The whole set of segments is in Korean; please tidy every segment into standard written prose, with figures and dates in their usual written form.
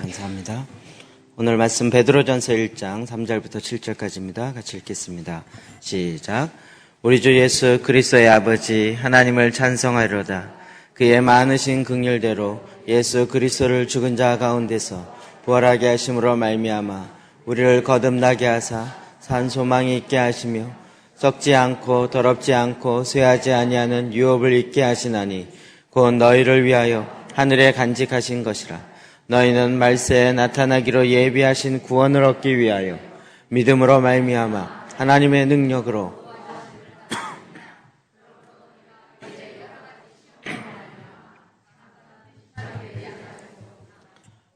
감사합니다. 오늘 말씀 베드로전서 1장 3절부터 7절까지입니다. 같이 읽겠습니다. 시작. 우리 주 예수 그리스도의 아버지 하나님을 찬송하리로다. 그의 많으신 긍휼대로 예수 그리스도를 죽은 자 가운데서 부활하게 하심으로 말미암아 우리를 거듭나게 하사 산 소망이 있게 하시며 썩지 않고 더럽지 않고 쇠하지 아니하는 유업을 있게 하시나니 곧 너희를 위하여 하늘에 간직하신 것이라. 너희는 말세에 나타나기로 예비하신 구원을 얻기 위하여 믿음으로 말미암아 하나님의 능력으로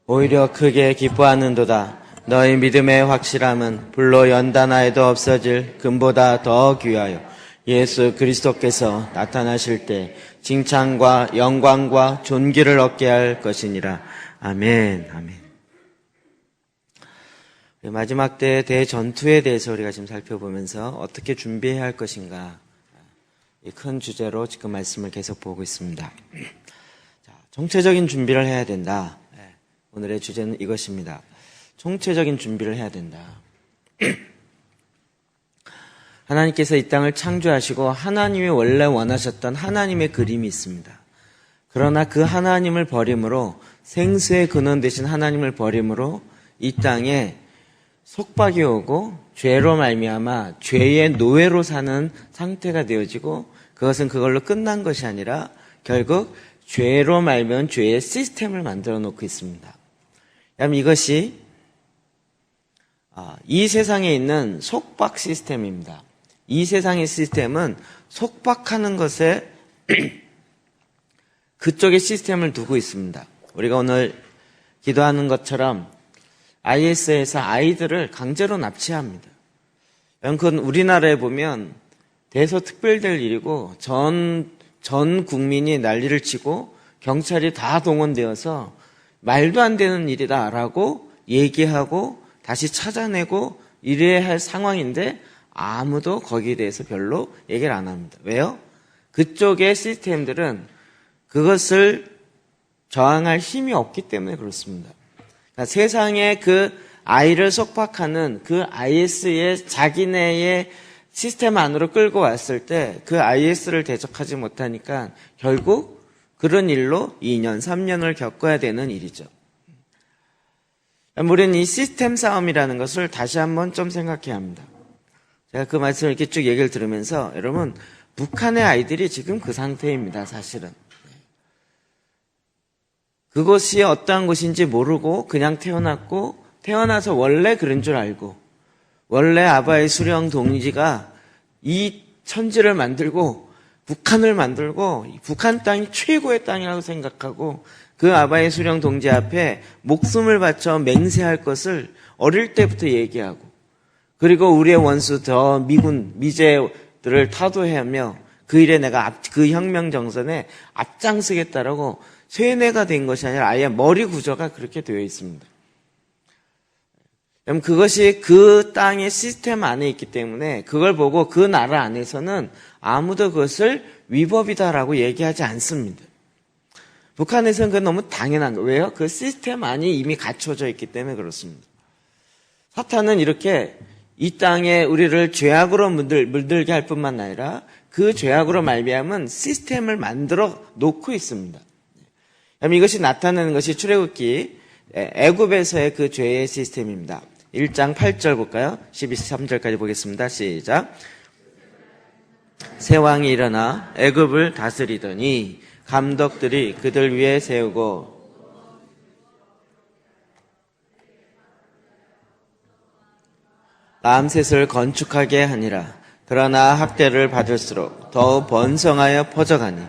오히려 크게 기뻐하는도다. 너희 믿음의 확실함은 불로 연단하여도 없어질 금보다 더 귀하여 예수 그리스도께서 나타나실 때 칭찬과 영광과 존귀를 얻게 할 것이니라. 아멘. 아멘. 마지막 때의 대전투에 대해서 우리가 지금 살펴보면서 어떻게 준비해야 할 것인가, 이 큰 주제로 지금 말씀을 계속 보고 있습니다. 자, 총체적인 준비를 해야 된다. 오늘의 주제는 이것입니다. 총체적인 준비를 해야 된다. 하나님께서 이 땅을 창조하시고 하나님이 원래 원하셨던 하나님의 그림이 있습니다. 그러나 그 하나님을 버림으로, 생수의 근원 되신 하나님을 버림으로 이 땅에 속박이 오고 죄로 말미암아 죄의 노예로 사는 상태가 되어지고, 그것은 그걸로 끝난 것이 아니라 결국 죄로 말면 죄의 시스템을 만들어 놓고 있습니다. 그럼 이것이 이 세상에 있는 속박 시스템입니다. 이 세상의 시스템은 속박하는 것에 그쪽의 시스템을 두고 있습니다. 우리가 오늘 기도하는 것처럼 IS에서 아이들을 강제로 납치합니다. 그건 우리나라에 보면 대서특별될 일이고 전 국민이 난리를 치고 경찰이 다 동원되어서 말도 안 되는 일이다라고 얘기하고 다시 찾아내고 이래야 할 상황인데 아무도 거기에 대해서 별로 얘기를 안 합니다. 왜요? 그쪽의 시스템들은 그것을 저항할 힘이 없기 때문에 그렇습니다. 그러니까 세상에 그 아이를 속박하는 그 IS의 자기네의 시스템 안으로 끌고 왔을 때 그 IS를 대적하지 못하니까 결국 그런 일로 2년, 3년을 겪어야 되는 일이죠. 우리는 이 시스템 싸움이라는 것을 다시 한번 좀 생각해야 합니다. 제가 그 말씀을 이렇게 쭉 얘기를 들으면서 여러분, 북한의 아이들이 지금 그 상태입니다. 사실은. 그곳이 어떠한 곳인지 모르고 그냥 태어났고, 태어나서 원래 그런 줄 알고, 원래 아바의 수령 동지가 이 천지를 만들고 북한을 만들고 북한 땅이 최고의 땅이라고 생각하고 그 아바의 수령 동지 앞에 목숨을 바쳐 맹세할 것을 어릴 때부터 얘기하고, 그리고 우리의 원수 저 미제들을 타도하며 그 일에 내가 그 혁명 정선에 앞장서겠다라고 쇠뇌가 된 것이 아니라 아예 머리 구조가 그렇게 되어 있습니다. 그럼 그것이 그 땅의 시스템 안에 있기 때문에 그걸 보고 그 나라 안에서는 아무도 그것을 위법이다라고 얘기하지 않습니다. 북한에서는 그건 너무 당연한 거예요. 왜요? 그 시스템 안이 이미 갖춰져 있기 때문에 그렇습니다. 사탄은 이렇게 이 땅에 우리를 죄악으로 물들게 할 뿐만 아니라 그 죄악으로 말미암은 시스템을 만들어 놓고 있습니다. 그럼 이것이 나타나는 것이 출애굽기 애굽에서의 그 죄의 시스템입니다. 1장 8절 볼까요? 12-13절까지 보겠습니다. 시작. 새 왕이 일어나 애굽을 다스리더니 감독들이 그들 위에 세우고 람셋을 건축하게 하니라. 그러나 학대를 받을수록 더욱 번성하여 퍼져가니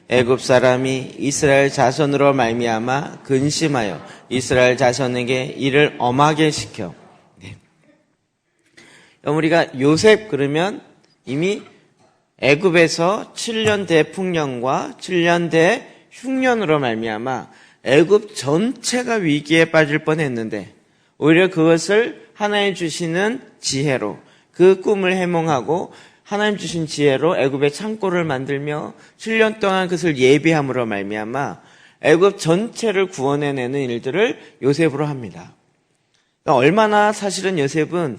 애굽 사람이 이스라엘 자손으로 말미암아 근심하여 이스라엘 자손에게 이를 엄하게 시켜. 우리가 요셉 그러면 이미 애굽에서 7년 대풍년과 7년 대흉년으로 말미암아 애굽 전체가 위기에 빠질 뻔했는데 오히려 그것을 하나님 주시는 지혜로 그 꿈을 해몽하고 하나님 주신 지혜로 애굽의 창고를 만들며 7년 동안 그것을 예비함으로 말미암아 애굽 전체를 구원해내는 일들을 요셉으로 합니다. 그러니까 얼마나 사실은 요셉은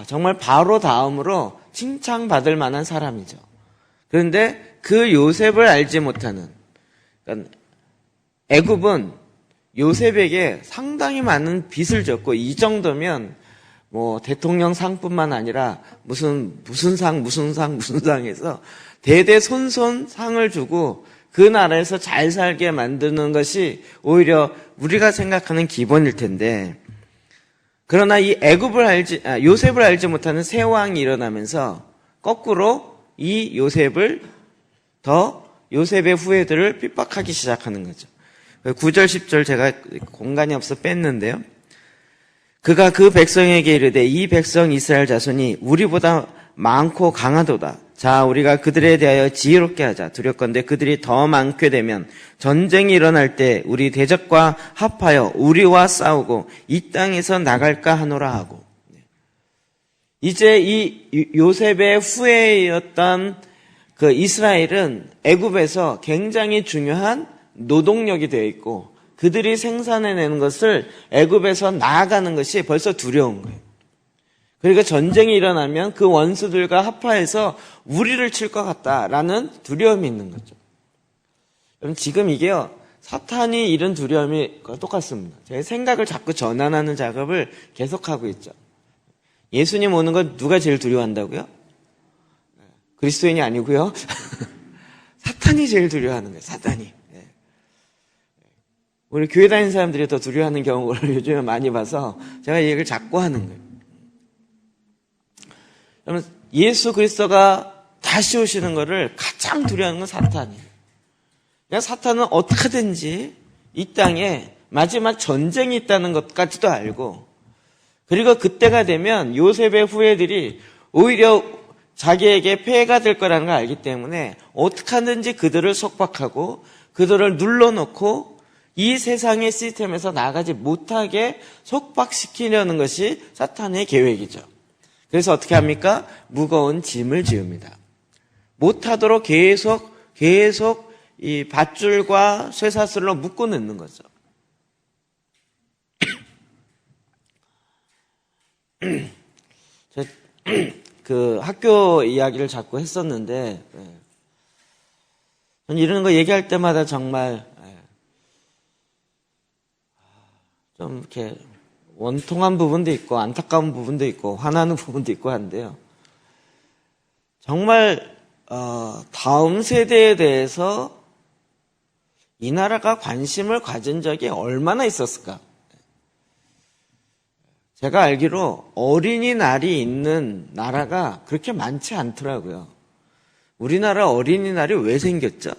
정말 바로 다음으로 칭찬받을 만한 사람이죠. 그런데 그 요셉을 알지 못하는, 그러니까 애굽은 요셉에게 상당히 많은 빚을 졌고, 이 정도면 뭐 대통령 상뿐만 아니라 무슨 상에서 대대손손 상을 주고 그 나라에서 잘 살게 만드는 것이 오히려 우리가 생각하는 기본일 텐데, 그러나 이 요셉을 알지 못하는 새 왕이 일어나면서 거꾸로 이 요셉의 후예들을 핍박하기 시작하는 거죠. 9절 10절 제가 공간이 없어 뺐는데요. 그가 그 백성에게 이르되 이 백성 이스라엘 자손이 우리보다 많고 강하도다. 자, 우리가 그들에 대하여 지혜롭게 하자. 두렵건대 그들이 더 많게 되면 전쟁이 일어날 때 우리 대적과 합하여 우리와 싸우고 이 땅에서 나갈까 하노라 하고. 이제 이 요셉의 후예였던 그 이스라엘은 애굽에서 굉장히 중요한 노동력이 되어 있고, 그들이 생산해내는 것을 애굽에서 나아가는 것이 벌써 두려운 거예요. 그러니까 전쟁이 일어나면 그 원수들과 합하해서 우리를 칠 것 같다라는 두려움이 있는 거죠. 그럼 지금 이게요, 사탄이 이런 두려움이 똑같습니다. 제 생각을 자꾸 전환하는 작업을 계속하고 있죠. 예수님 오는 건 누가 제일 두려워한다고요? 그리스도인이 아니고요. 사탄이 제일 두려워하는 거예요. 사탄이. 우리 교회 다니는 사람들이 더 두려워하는 경우를 요즘에 많이 봐서 제가 이 얘기를 자꾸 하는 거예요. 그러면 예수 그리스도가 다시 오시는 것을 가장 두려워하는 건 사탄이에요. 그러니까 사탄은 어떻게든지 이 땅에 마지막 전쟁이 있다는 것까지도 알고, 그리고 그때가 되면 요셉의 후예들이 오히려 자기에게 폐해가 될 거라는 걸 알기 때문에 어떻게 하든지 그들을 속박하고 그들을 눌러놓고 이 세상의 시스템에서 나가지 못하게 속박시키려는 것이 사탄의 계획이죠. 그래서 어떻게 합니까? 무거운 짐을 지읍니다. 못하도록 계속 이 밧줄과 쇠사슬로 묶고 넣는 거죠. 그 학교 이야기를 자꾸 했었는데, 저는 이런 거 얘기할 때마다 정말 좀 이렇게 원통한 부분도 있고 안타까운 부분도 있고 화나는 부분도 있고 한데요. 정말 다음 세대에 대해서 이 나라가 관심을 가진 적이 얼마나 있었을까? 제가 알기로 어린이날이 있는 나라가 그렇게 많지 않더라고요. 우리나라 어린이날이 왜 생겼죠?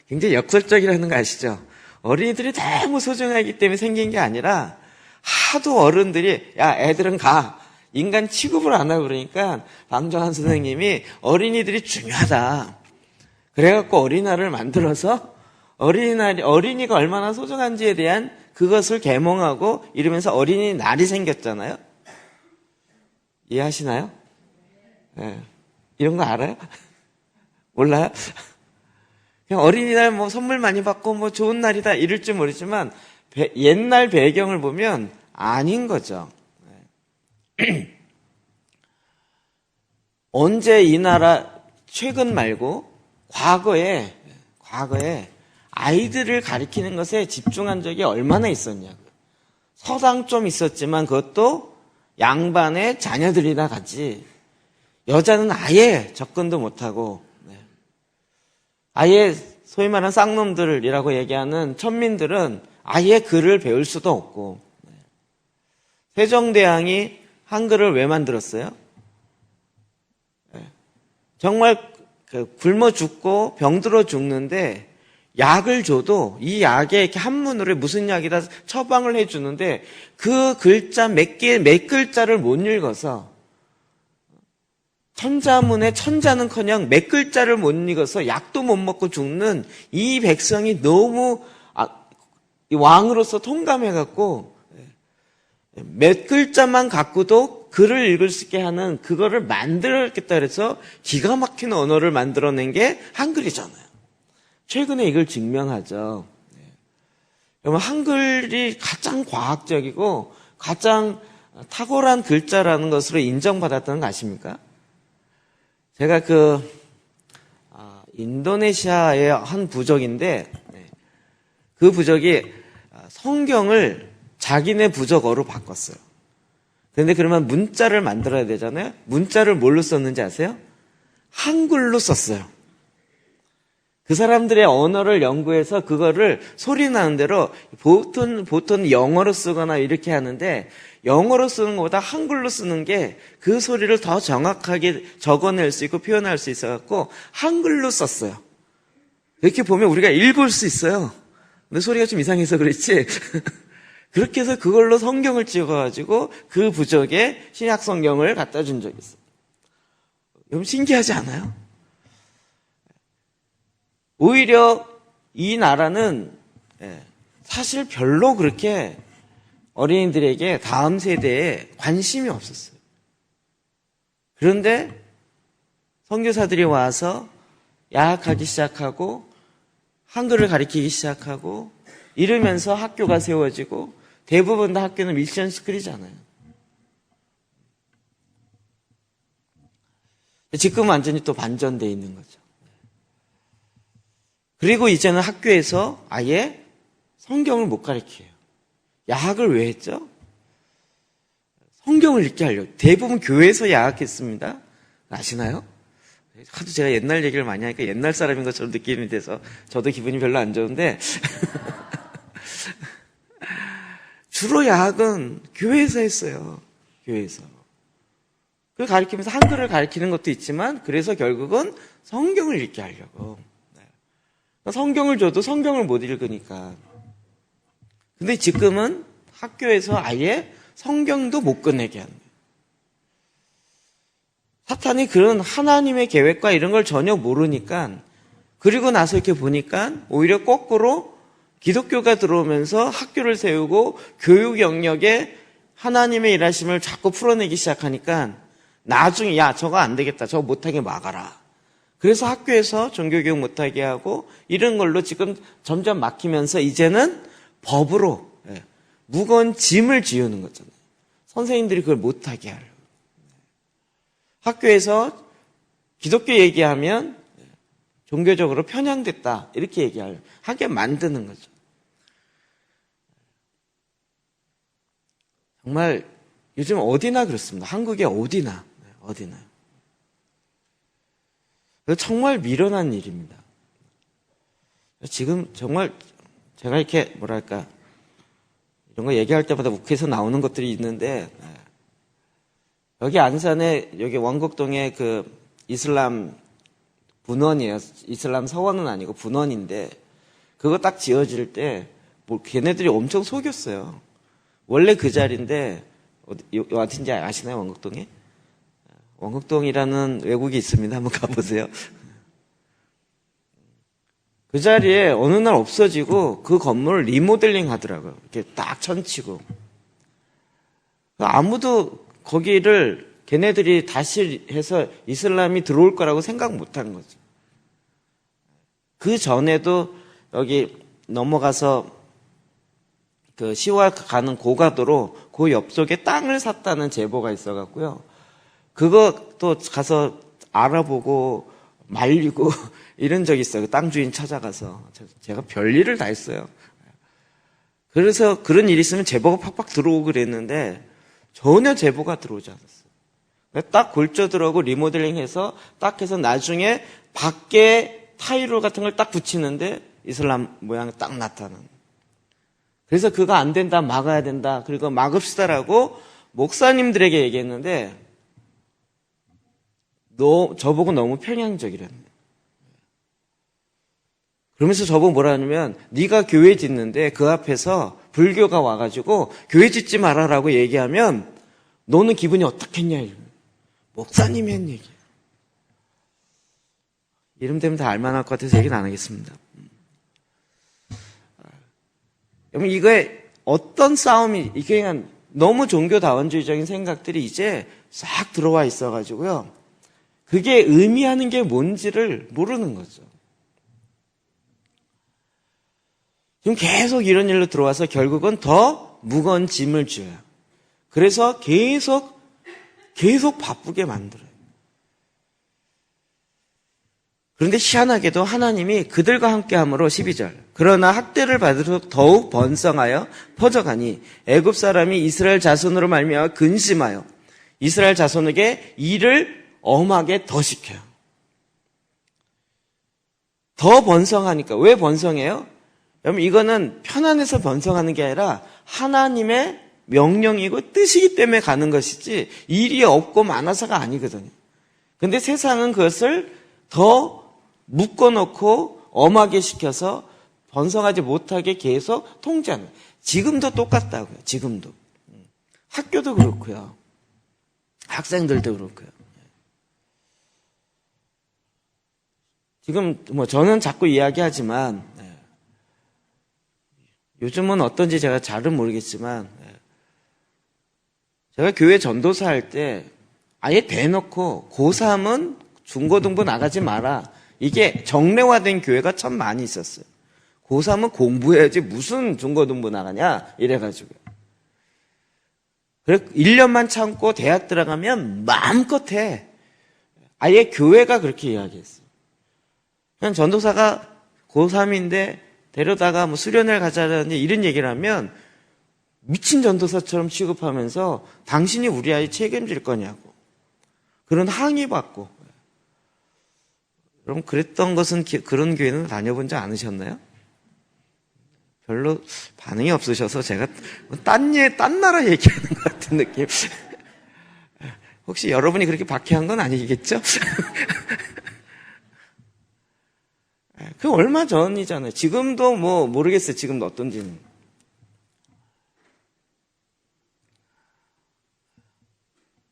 굉장히 역설적이라는 거 아시죠? 어린이들이 너무 소중하기 때문에 생긴 게 아니라 하도 어른들이 야 애들은 가, 인간 취급을 안 하고 그러니까 방정환 선생님이 어린이들이 중요하다 그래갖고 어린이날을 만들어서 어린이가 얼마나 소중한지에 대한 그것을 계몽하고 이러면서 어린이날이 생겼잖아요. 이해하시나요? 네. 이런 거 알아요? 몰라요? 그냥 어린이날 뭐 선물 많이 받고 뭐 좋은 날이다 이럴지 모르지만 옛날 배경을 보면 아닌 거죠. 언제 이 나라 최근 말고 과거에 아이들을 가리키는 것에 집중한 적이 얼마나 있었냐고요. 서당 좀 있었지만 그것도 양반의 자녀들이나 같이 여자는 아예 접근도 못하고 아예 소위 말하는 쌍놈들이라고 얘기하는 천민들은 아예 글을 배울 수도 없고, 세종대왕이 한글을 왜 만들었어요? 정말 굶어 죽고 병들어 죽는데 약을 줘도 이 약에 이렇게 한문으로 무슨 약이다 처방을 해주는데 그 글자 몇 글자를 못 읽어서 천자문에 천자는커녕 몇 글자를 못 읽어서 약도 못 먹고 죽는 이 백성이 너무 왕으로서 통감해갖고 몇 글자만 갖고도 글을 읽을 수 있게 하는 그거를 만들었겠다 그래서 기가 막힌 언어를 만들어낸 게 한글이잖아요. 최근에 이걸 증명하죠. 여러분, 한글이 가장 과학적이고 가장 탁월한 글자라는 것으로 인정받았다는 거 아십니까? 제가 인도네시아의 한 부족인데, 그 부족이 성경을 자기네 부족어로 바꿨어요. 그런데 그러면 문자를 만들어야 되잖아요. 문자를 뭘로 썼는지 아세요? 한글로 썼어요. 그 사람들의 언어를 연구해서 그거를 소리 나는 대로 보통 영어로 쓰거나 이렇게 하는데, 영어로 쓰는 것보다 한글로 쓰는 게 그 소리를 더 정확하게 적어낼 수 있고 표현할 수 있어갖고 한글로 썼어요. 이렇게 보면 우리가 읽을 수 있어요. 근데 소리가 좀 이상해서 그렇지. 그렇게 해서 그걸로 성경을 찍어가지고 그 부족에 신약 성경을 갖다 준 적이 있어요. 여러분, 신기하지 않아요? 오히려 이 나라는 사실 별로 그렇게 어린이들에게 다음 세대에 관심이 없었어요. 그런데 선교사들이 와서 야학하기 시작하고 한글을 가르치기 시작하고 이러면서 학교가 세워지고, 대부분 다 학교는 미션 스쿨이잖아요. 지금 완전히 또 반전되어 있는 거죠. 그리고 이제는 학교에서 아예 성경을 못 가르쳐요. 야학을 왜 했죠? 성경을 읽게 하려고. 대부분 교회에서 야학했습니다. 아시나요? 하도 제가 옛날 얘기를 많이 하니까 옛날 사람인 것처럼 느낌이 돼서 저도 기분이 별로 안 좋은데 주로 야학은 교회에서 했어요. 교회에서. 그걸 가르치면서 한글을 가르치는 것도 있지만, 그래서 결국은 성경을 읽게 하려고. 성경을 줘도 성경을 못 읽으니까. 근데 지금은 학교에서 아예 성경도 못 꺼내게 하는 거예요. 사탄이 그런 하나님의 계획과 이런 걸 전혀 모르니까, 그리고 나서 이렇게 보니까 오히려 거꾸로 기독교가 들어오면서 학교를 세우고 교육 영역에 하나님의 일하심을 자꾸 풀어내기 시작하니까 나중에 야, 저거 안 되겠다, 저거 못하게 막아라. 그래서 학교에서 종교교육 못하게 하고 이런 걸로 지금 점점 막히면서 이제는 법으로 무거운 짐을 지우는 거잖아요. 선생님들이 그걸 못하게 하려고. 학교에서 기독교 얘기하면 종교적으로 편향됐다 이렇게 하게 만드는 거죠. 정말 요즘 어디나 그렇습니다. 한국에 어디나. 정말 미련한 일입니다. 지금 정말 제가 이렇게 이런 거 얘기할 때마다 욱해서 나오는 것들이 있는데, 여기 안산에 여기 원곡동에 그 이슬람 분원이에요. 이슬람 서원은 아니고 분원인데, 그거 딱 지어질 때 걔네들이 엄청 속였어요. 원래 그 자리인데 어딘지 아시나요? 원곡동에? 원곡동이라는 외국이 있습니다. 한번 가보세요. 그 자리에 어느 날 없어지고 그 건물을 리모델링 하더라고요. 이렇게 딱 천치고. 아무도 거기를 걔네들이 다시 해서 이슬람이 들어올 거라고 생각 못 한 거죠. 그 전에도 여기 넘어가서 그 시와 가는 고가도로 그 옆쪽에 땅을 샀다는 제보가 있어갖고요. 그것도 가서 알아보고 말리고 이런 적이 있어요. 그 땅 주인 찾아가서. 제가 별일을 다 했어요. 그래서 그런 일이 있으면 제보가 팍팍 들어오고 그랬는데 전혀 제보가 들어오지 않았어요. 딱 골조 들어오고 리모델링해서 딱 해서 나중에 밖에 타일로 같은 걸 딱 붙이는데 이슬람 모양이 딱 나타나는. 그래서 그거 안 된다, 막아야 된다, 그리고 막읍시다라고 목사님들에게 얘기했는데 저보고 너무 편향적이라는 거예요. 그러면서 저보고 뭐라 하냐면 네가 교회 짓는데 그 앞에서 불교가 와가지고 교회 짓지 말아라고 얘기하면 너는 기분이 어떻겠냐. 목사님이 한 얘기예요. 이름 되면 다 알만할 것 같아서 얘기는 안 하겠습니다. 여러분, 이거에 어떤 싸움이, 이게 그냥 너무 종교다원주의적인 생각들이 이제 싹 들어와 있어가지고요. 그게 의미하는 게 뭔지를 모르는 거죠. 지금 계속 이런 일로 들어와서 결국은 더 무거운 짐을 져요. 그래서 계속 바쁘게 만들어요. 그런데 희한하게도 하나님이 그들과 함께함으로 12절 그러나 학대를 받을수록 더욱 번성하여 퍼져가니 애굽 사람이 이스라엘 자손으로 말미암아 근심하여 이스라엘 자손에게 일을 엄하게 더 시켜요. 더 번성하니까. 왜 번성해요? 여러분 이거는 편안해서 번성하는 게 아니라 하나님의 명령이고 뜻이기 때문에 가는 것이지 일이 없고 많아서가 아니거든요. 근데 세상은 그것을 더 묶어놓고 엄하게 시켜서 번성하지 못하게 계속 통제하는 거예요. 지금도 똑같다고요. 지금도. 학교도 그렇고요. 학생들도 그렇고요. 지금 저는 자꾸 이야기하지만 요즘은 어떤지 제가 잘은 모르겠지만 제가 교회 전도사 할 때 아예 대놓고 고3은 중고등부 나가지 마라. 이게 정례화된 교회가 참 많이 있었어요. 고3은 공부해야지 무슨 중고등부 나가냐 이래가지고요. 그래 1년만 참고 대학 들어가면 마음껏 해. 아예 교회가 그렇게 이야기했어요. 그냥 전도사가 고3인데 데려다가 뭐 수련회를 가자는 이런 얘기를 하면 미친 전도사처럼 취급하면서 당신이 우리 아이 책임질 거냐고 그런 항의받고. 그럼 그랬던 것은 그런 교회는 다녀본 적 않으셨나요? 별로 반응이 없으셔서 제가 딴 나라 얘기하는 것 같은 느낌. 혹시 여러분이 그렇게 박해한 건 아니겠죠? 그 얼마 전이잖아요. 지금도 뭐 모르겠어요. 지금도 어떤지는.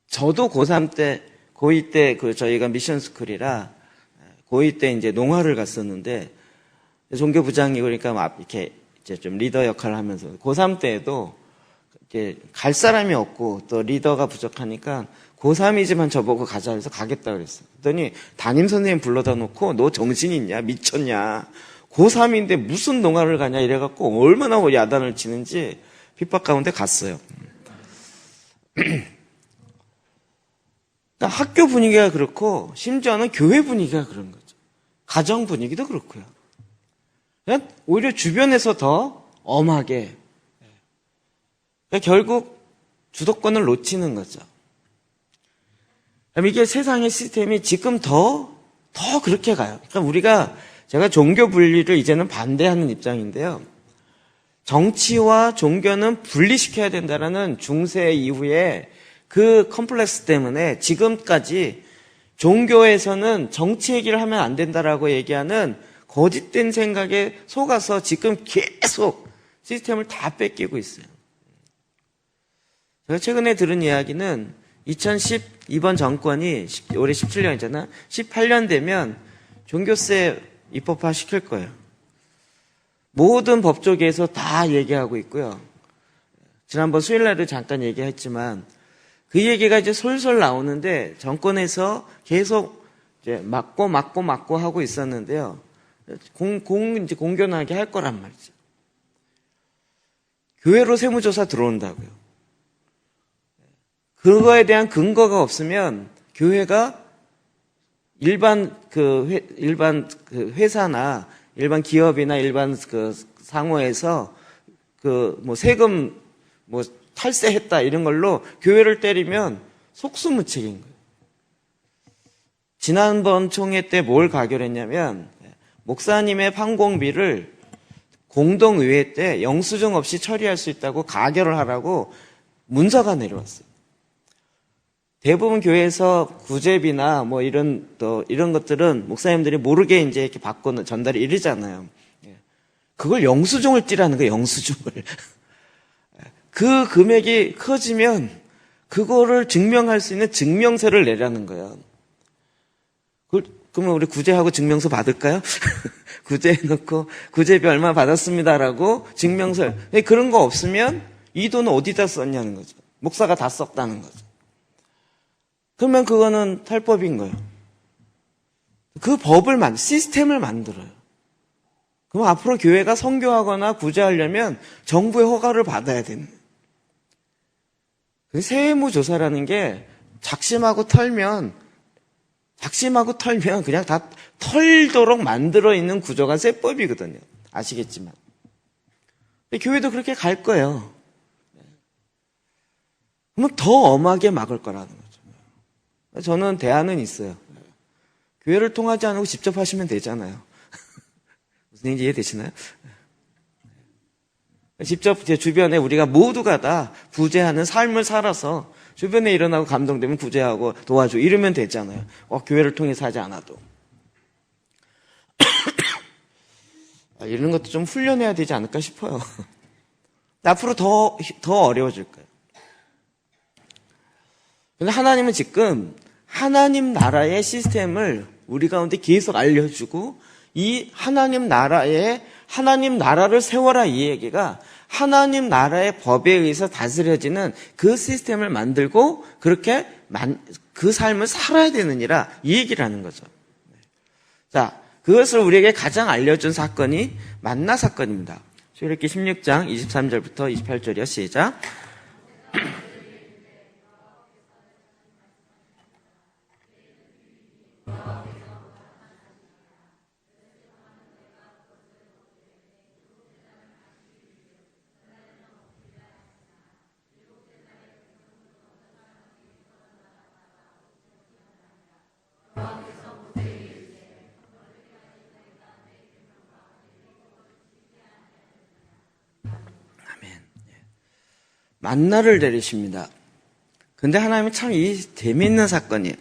저도 고3 때, 고2 때 저희가 미션 스쿨이라 고2 때 이제 농화를 갔었는데 종교부장이 그러니까 막 이렇게 이제 좀 리더 역할을 하면서 고3 때에도 이제 갈 사람이 없고 또 리더가 부족하니까 고3이지만 저보고 가자 해서 가겠다 그랬어요. 그랬더니 담임 선생님 불러다 놓고 너 정신 있냐? 미쳤냐? 고3인데 무슨 농화를 가냐? 이래갖고 얼마나 야단을 치는지 핍박 가운데 갔어요. 그러니까 학교 분위기가 그렇고 심지어는 교회 분위기가 그런 거죠. 가정 분위기도 그렇고요. 그러니까 오히려 주변에서 더 엄하게. 그러니까 결국 주도권을 놓치는 거죠. 이게 세상의 시스템이 지금 더 그렇게 가요. 그러니까 제가 종교 분리를 이제는 반대하는 입장인데요. 정치와 종교는 분리시켜야 된다는 중세 이후에 그 컴플렉스 때문에 지금까지 종교에서는 정치 얘기를 하면 안 된다라고 얘기하는 거짓된 생각에 속아서 지금 계속 시스템을 다 뺏기고 있어요. 제가 최근에 들은 이야기는 2012번 정권이 올해 17년이잖아. 18년 되면 종교세 입법화 시킬 거예요. 모든 법조계에서 다 얘기하고 있고요. 지난번 수요일날도 잠깐 얘기했지만 그 얘기가 이제 솔솔 나오는데 정권에서 계속 이제 막고 하고 있었는데요. 이제 공견하게 할 거란 말이죠. 교회로 세무조사 들어온다고요. 그거에 대한 근거가 없으면 교회가 일반 회사나 일반 기업이나 일반 상호에서 세금 탈세했다 이런 걸로 교회를 때리면 속수무책인 거예요. 지난번 총회 때 뭘 가결했냐면 목사님의 판공비를 공동의회 때 영수증 없이 처리할 수 있다고 가결을 하라고 문서가 내려왔어요. 대부분 교회에서 구제비나 이런 것들은 목사님들이 모르게 이제 이렇게 받고 전달이 이러잖아요. 그걸 영수증을 띠라는 거예요, 영수증을. 그 금액이 커지면 그거를 증명할 수 있는 증명서를 내라는 거예요. 그러면 우리 구제하고 증명서 받을까요? 구제해놓고 구제비 얼마 받았습니다라고 증명서. 그런 거 없으면 이 돈은 어디다 썼냐는 거죠. 목사가 다 썼다는 거죠. 그러면 그거는 탈법인 거예요. 그 법을 시스템을 만들어요. 그럼 앞으로 교회가 선교하거나 구제하려면 정부의 허가를 받아야 되는. 세무조사라는 게 작심하고 털면 그냥 다 털도록 만들어 있는 구조가 세법이거든요. 아시겠지만. 근데 교회도 그렇게 갈 거예요. 그러면 더 엄하게 막을 거라는 거죠. 저는 대안은 있어요. 교회를 통하지 않고 직접 하시면 되잖아요. 무슨 얘기인지 이해되시나요? 직접 제 주변에 우리가 모두가 다 구제하는 삶을 살아서 주변에 일어나고 감동되면 구제하고 도와주고 이러면 되잖아요. 교회를 통해서 하지 않아도. 이런 것도 좀 훈련해야 되지 않을까 싶어요. 앞으로 더 어려워질 거예요. 근데 하나님은 지금 하나님 나라의 시스템을 우리 가운데 계속 알려주고 이 하나님 나라를 세워라 이 얘기가 하나님 나라의 법에 의해서 다스려지는 그 시스템을 만들고 그렇게 그 삶을 살아야 되느니라 이 얘기를 하는 거죠. 자, 그것을 우리에게 가장 알려준 사건이 만나 사건입니다. 출애굽기 16장 23절부터 28절이요. 시작. 만나를 내리십니다. 근데 하나님은 참 재미있는 사건이에요.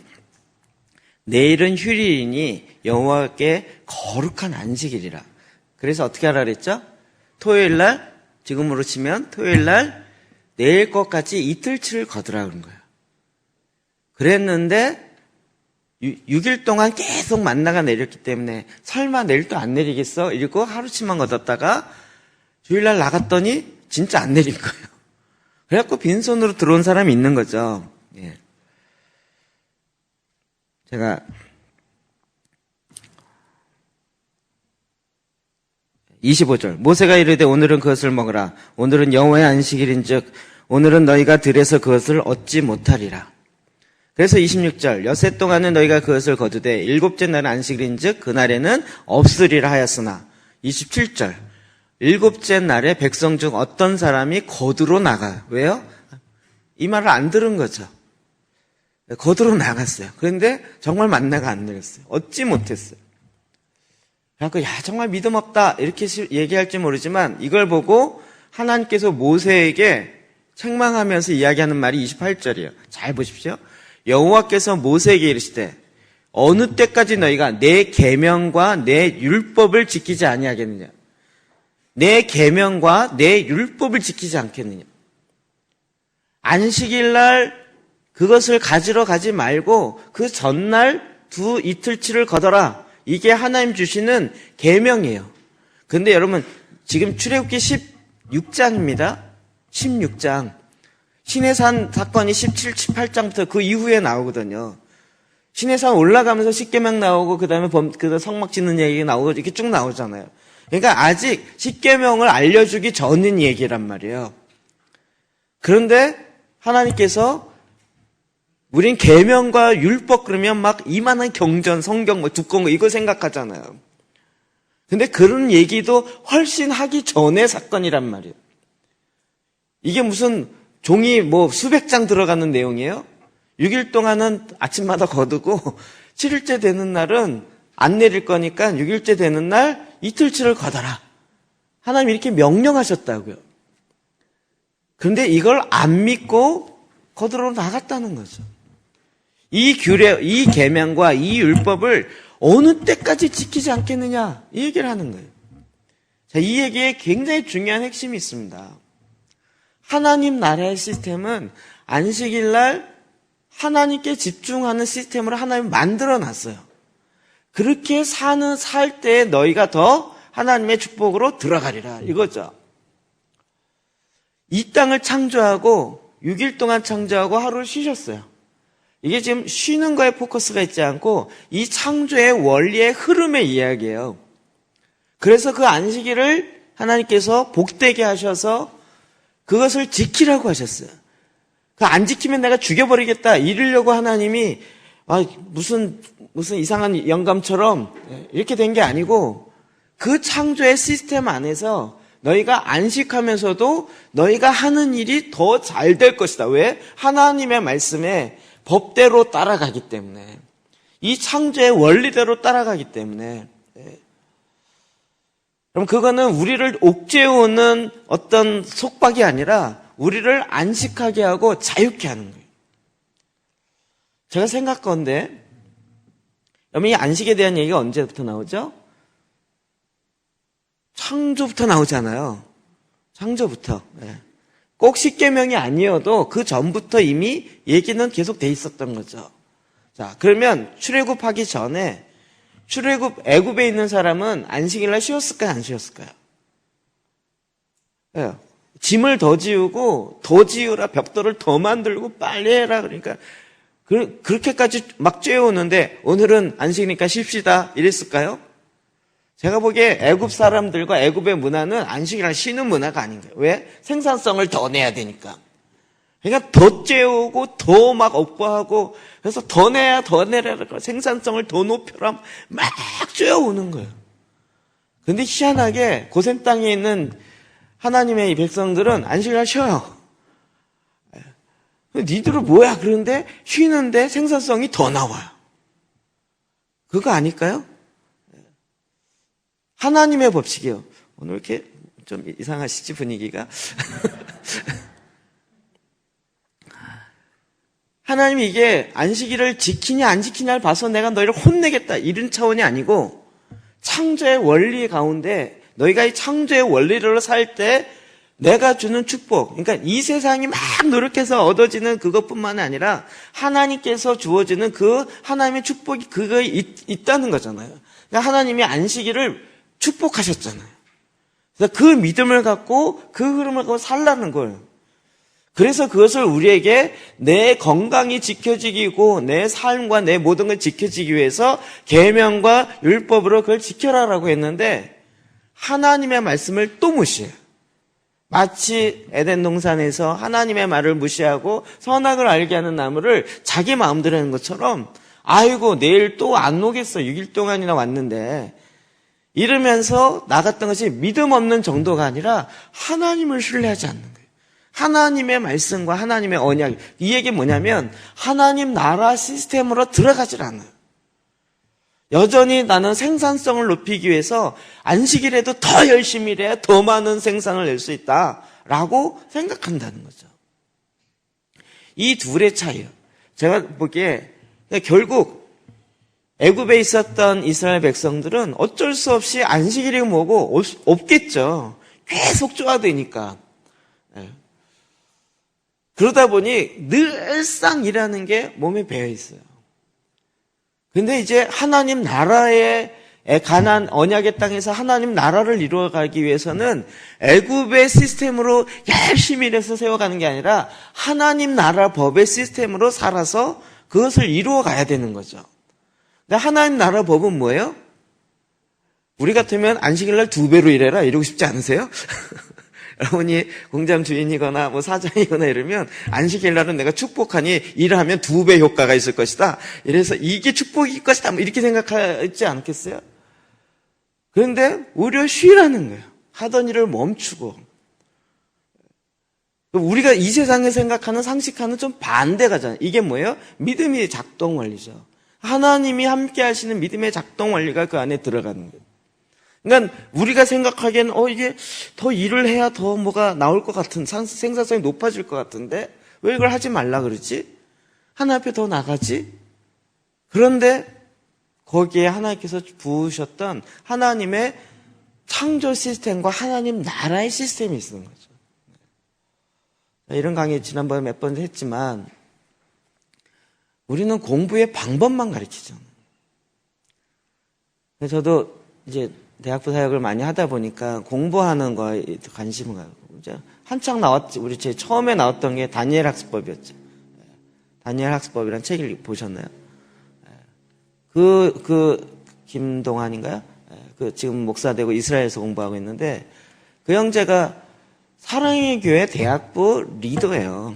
내일은 휴일이니 여호와께 거룩한 안식일이라. 그래서 어떻게 하라 그랬죠? 토요일날, 지금으로 치면 토요일날 내일 것까지 이틀치를 거두라 그런 거예요. 그랬는데 6일 동안 계속 만나가 내렸기 때문에 설마 내일 또 안 내리겠어? 이러고 하루치만 거뒀다가 주일날 나갔더니 진짜 안 내린 거예요. 그래갖고 빈손으로 들어온 사람이 있는 거죠. 예. 제가 25절 모세가 이르되 오늘은 그것을 먹으라. 오늘은 여호와의 안식일인즉 오늘은 너희가 들에서 그것을 얻지 못하리라. 그래서 26절 엿새 동안은 너희가 그것을 거두되 일곱째 날은 안식일인즉 그날에는 없으리라 하였으나 27절 일곱째 날에 백성 중 어떤 사람이 거두러 나가요. 왜요? 이 말을 안 들은 거죠. 거두러 나갔어요. 그런데 정말 만나가 안 내렸어요. 얻지 못했어요. 그래서 정말 믿음 없다 이렇게 얘기할지 모르지만 이걸 보고 하나님께서 모세에게 책망하면서 이야기하는 말이 28절이에요. 잘 보십시오. 여호와께서 모세에게 이르시되 어느 때까지 너희가 내 계명과 내 율법을 지키지 아니하겠느냐. 내 계명과 내 율법을 지키지 않겠느냐. 안식일날 그것을 가지러 가지 말고 그 전날 이틀치를 거둬라. 이게 하나님 주시는 계명이에요. 근데 여러분 지금 출애굽기 16장입니다. 16장. 시내산 사건이 17, 18장부터 그 이후에 나오거든요. 시내산 올라가면서 십계명 나오고 그다음에 성막 짓는 얘기가 나오고 이렇게 쭉 나오잖아요. 그러니까 아직 십계명을 알려주기 전인 얘기란 말이에요. 그런데 하나님께서 우린 계명과 율법 그러면 막 이만한 경전, 성경 뭐 두꺼운 거 이거 생각하잖아요. 근데 그런 얘기도 훨씬 하기 전의 사건이란 말이에요. 이게 무슨 종이 뭐 수백 장 들어가는 내용이에요? 6일 동안은 아침마다 거두고 7일째 되는 날은 안 내릴 거니까 6일째 되는 날 이틀치를 거둬라. 하나님 이렇게 명령하셨다고요. 그런데 이걸 안 믿고 거두러 나갔다는 거죠. 이 계명과 이 율법을 어느 때까지 지키지 않겠느냐 이 얘기를 하는 거예요. 자, 이 얘기에 굉장히 중요한 핵심이 있습니다. 하나님 나라의 시스템은 안식일날 하나님께 집중하는 시스템으로 하나님이 만들어놨어요. 그렇게 살 때 너희가 더 하나님의 축복으로 들어가리라 이거죠. 이 땅을 창조하고 6일 동안 창조하고 하루를 쉬셨어요. 이게 지금 쉬는 거에 포커스가 있지 않고 이 창조의 원리의 흐름의 이야기예요. 그래서 그 안식일을 하나님께서 복되게 하셔서 그것을 지키라고 하셨어요. 그 안 지키면 내가 죽여버리겠다 이러려고 하나님이 무슨 이상한 영감처럼 이렇게 된 게 아니고 그 창조의 시스템 안에서 너희가 안식하면서도 너희가 하는 일이 더 잘 될 것이다. 왜? 하나님의 말씀에 법대로 따라가기 때문에, 이 창조의 원리대로 따라가기 때문에. 그럼 그거는 우리를 옥죄어오는 어떤 속박이 아니라 우리를 안식하게 하고 자유케 하는 거예요. 제가 생각건데, 여러분 이 안식에 대한 얘기가 언제부터 나오죠? 창조부터 나오잖아요. 창조부터. 꼭 십계명이 아니어도 그 전부터 이미 얘기는 계속 돼 있었던 거죠. 자, 그러면 출애굽하기 전에 애굽에 있는 사람은 안식일날 쉬었을까요? 안 쉬었을까요? 짐을 더 지우고 더 지으라, 벽돌을 더 만들고 빨리 해라. 그러니까 그렇게까지 막 쬐어오는데 오늘은 안식이니까 쉽시다 이랬을까요? 제가 보기에 애굽 사람들과 애굽의 문화는 안식이랑 쉬는 문화가 아닌 거예요. 왜? 생산성을 더 내야 되니까. 그러니까 더 쬐우고 더 막 업보하고, 그래서 더 내야 생산성을 더 높여라 막 쬐어오는 거예요. 근데 희한하게 고센 땅에 있는 하나님의 이 백성들은 안식일날 쉬어요. 니들은 뭐야? 그런데 쉬는데 생산성이 더 나와요. 그거 아닐까요? 하나님의 법칙이요. 오늘 이렇게 좀 이상하시지, 분위기가? 하나님이 이게 안식일을 지키냐 안 지키냐를 봐서 내가 너희를 혼내겠다 이런 차원이 아니고, 창조의 원리 가운데 너희가 이 창조의 원리를 살 때 내가 주는 축복, 그러니까 이 세상이 막 노력해서 얻어지는 그것뿐만 아니라 하나님께서 주어지는 그 하나님의 축복이 그거에 있다는 거잖아요. 그러니까 하나님이 안식일을 축복하셨잖아요. 그래서 그 믿음을 갖고 그 흐름을 갖고 살라는 거예요. 그래서 그것을 우리에게 내 건강이 지켜지고 내 삶과 내 모든 걸 지켜지기 위해서 계명과 율법으로 그걸 지켜라라고 했는데, 하나님의 말씀을 또 무시해요. 마치 에덴 동산에서 하나님의 말을 무시하고 선악을 알게 하는 나무를 자기 마음대로 하는 것처럼, 아이고 내일 또 안 오겠어, 6일 동안이나 왔는데, 이러면서 나갔던 것이 믿음 없는 정도가 아니라 하나님을 신뢰하지 않는 거예요. 하나님의 말씀과 하나님의 언약, 이 얘기 뭐냐면 하나님 나라 시스템으로 들어가질 않아요. 여전히 나는 생산성을 높이기 위해서 안식일에도 더 열심히 일해야 더 많은 생산을 낼 수 있다라고 생각한다는 거죠. 이 둘의 차이요. 제가 보기에 결국 애굽에 있었던 이스라엘 백성들은 어쩔 수 없이 안식일이 뭐고 없겠죠. 계속 쪼아대니까. 그러다 보니 늘상 일하는 게 몸에 배어 있어요. 근데 이제 하나님 나라의 가나안 언약의 땅에서 하나님 나라를 이루어가기 위해서는 애굽의 시스템으로 열심히 일해서 세워가는 게 아니라 하나님 나라 법의 시스템으로 살아서 그것을 이루어가야 되는 거죠. 근데 하나님 나라 법은 뭐예요? 우리 같으면 안식일날 2배로 일해라 이러고 싶지 않으세요? 여러분이 공장 주인이거나 뭐 사장이거나 이러면 안식일날은 내가 축복하니 일을 하면 2배 효과가 있을 것이다. 이래서 이게 축복일 것이다. 뭐 이렇게 생각하지 않겠어요? 그런데 오히려 쉬라는 거예요. 하던 일을 멈추고. 우리가 이 세상에 생각하는 상식과는 좀 반대가잖아요. 이게 뭐예요? 믿음의 작동 원리죠. 하나님이 함께 하시는 믿음의 작동 원리가 그 안에 들어가는 거예요. 그러니까 우리가 생각하기에는 이게 더 일을 해야 더 뭐가 나올 것 같은, 생산성이 높아질 것 같은데 왜 이걸 하지 말라 그러지? 하나님 앞에 더 나가지? 그런데 거기에 하나님께서 부으셨던 하나님의 창조 시스템과 하나님 나라의 시스템이 있는 거죠. 이런 강의 지난번에 몇 번 했지만 우리는 공부의 방법만 가르치죠. 저도 이제 대학부 사역을 많이 하다 보니까 공부하는 거에 관심을 가지고, 한창 나왔지, 우리 제일 처음에 나왔던 게 다니엘 학습법이었죠. 다니엘 학습법이라는 책을 보셨나요? 김동환인가요? 지금 목사 되고 이스라엘에서 공부하고 있는데 그 형제가 사랑의 교회 대학부 리더예요.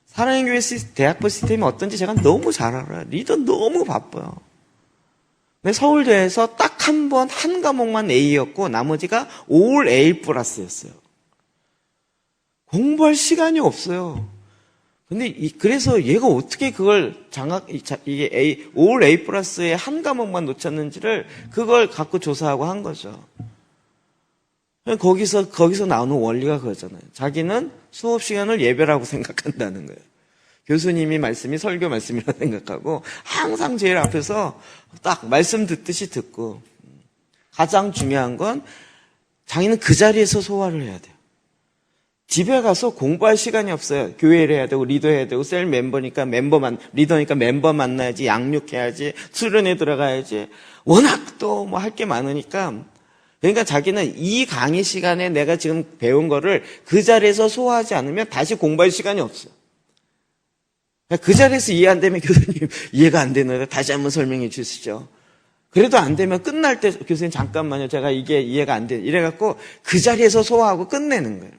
사랑의 교회 대학부 시스템이 어떤지 제가 너무 잘 알아요. 리더 너무 바빠요. 근데 서울대에서 딱 한 번 한 과목만 A였고 나머지가 올 A 플러스였어요. 공부할 시간이 없어요. 근데 그래서 얘가 어떻게 그걸 이게 올 A 플러스에 한 과목만 놓쳤는지를 그걸 갖고 조사하고 한 거죠. 거기서 나오는 원리가 그거잖아요. 자기는 수업 시간을 예배라고 생각한다는 거예요. 교수님이 말씀이 설교 말씀이라고 생각하고 항상 제일 앞에서 딱 말씀 듣듯이 듣고 가장 중요한 건 자기는 그 자리에서 소화를 해야 돼요. 집에 가서 공부할 시간이 없어요. 교회를 해야 되고 리더해야 되고 셀 멤버니까 리더니까 멤버 만나야지, 양육해야지, 수련회 들어가야지. 워낙 또 뭐 할 게 많으니까 그러니까 자기는 이 강의 시간에 내가 지금 배운 거를 그 자리에서 소화하지 않으면 다시 공부할 시간이 없어요. 그 자리에서 이해 안 되면 교수님 이해가 안 되는데 다시 한번 설명해 주시죠. 그래도 안 되면 끝날 때 교수님 잠깐만요. 제가 이게 이해가 안 돼. 이래갖고 그 자리에서 소화하고 끝내는 거예요.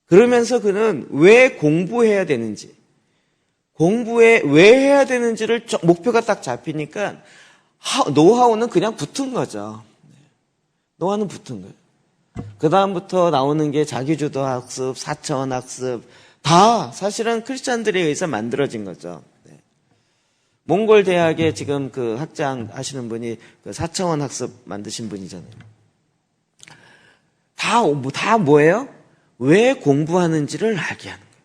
그러면서 그는 왜 공부해야 되는지, 공부에 왜 해야 되는지를 목표가 딱 잡히니까 노하우는 그냥 붙은 거죠. 노하우는 붙은 거예요. 그 다음부터 나오는 게 자기주도 학습, 4차원 학습, 다 사실은 크리스찬들에 의해서 만들어진 거죠. 네. 몽골 대학에 지금 그 학장 하시는 분이 그 4차원 학습 만드신 분이잖아요. 다 뭐예요? 왜 공부하는지를 알게 하는 거예요.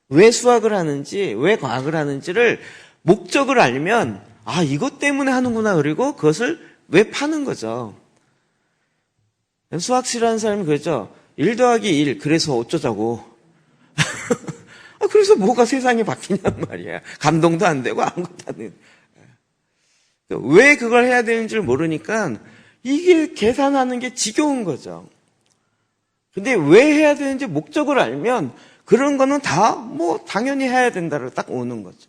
왜 수학을 하는지, 왜 과학을 하는지를 목적을 알면, 이것 때문에 하는구나. 그리고 그것을 왜 파는 거죠. 수학 싫어하는 사람이 그러죠. 1 더하기 1, 그래서 어쩌자고. 그래서 뭐가 세상이 바뀌냔 말이야. 감동도 안 되고 아무것도 안 되고. 왜 그걸 해야 되는지를 모르니까 이게 계산하는 게 지겨운 거죠. 근데 왜 해야 되는지 목적을 알면 그런 거는 다 뭐 당연히 해야 된다로 딱 오는 거죠.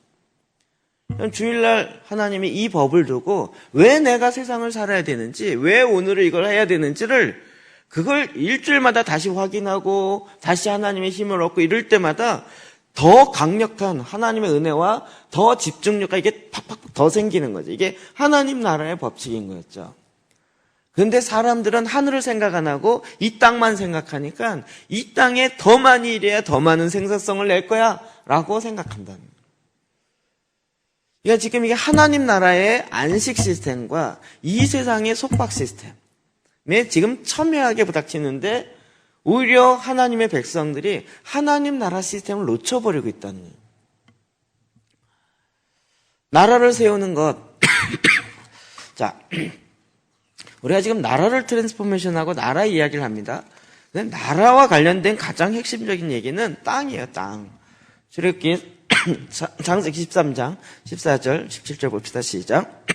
주일날 하나님이 이 법을 두고 왜 내가 세상을 살아야 되는지, 왜 오늘을 이걸 해야 되는지를 그걸 일주일마다 다시 확인하고 다시 하나님의 힘을 얻고 이럴 때마다 더 강력한 하나님의 은혜와 더 집중력과 이게 팍팍 더 생기는 거죠. 이게 하나님 나라의 법칙인 거였죠. 그런데 사람들은 하늘을 생각 안 하고 이 땅만 생각하니까 이 땅에 더 많이 일해야 더 많은 생산성을 낼 거야 라고 생각한다는 거예요. 그러니까 지금 이게 하나님 나라의 안식 시스템과 이 세상의 속박 시스템에 지금 첨예하게 부닥치는데 오히려 하나님의 백성들이 하나님 나라 시스템을 놓쳐버리고 있다는 거예요. 나라를 세우는 것. 자, 우리가 지금 나라를 트랜스포메이션하고 나라 이야기를 합니다. 나라와 관련된 가장 핵심적인 얘기는 땅이에요, 땅. 출애굽기 창세기 13장 14절 17절 봅시다. 시작.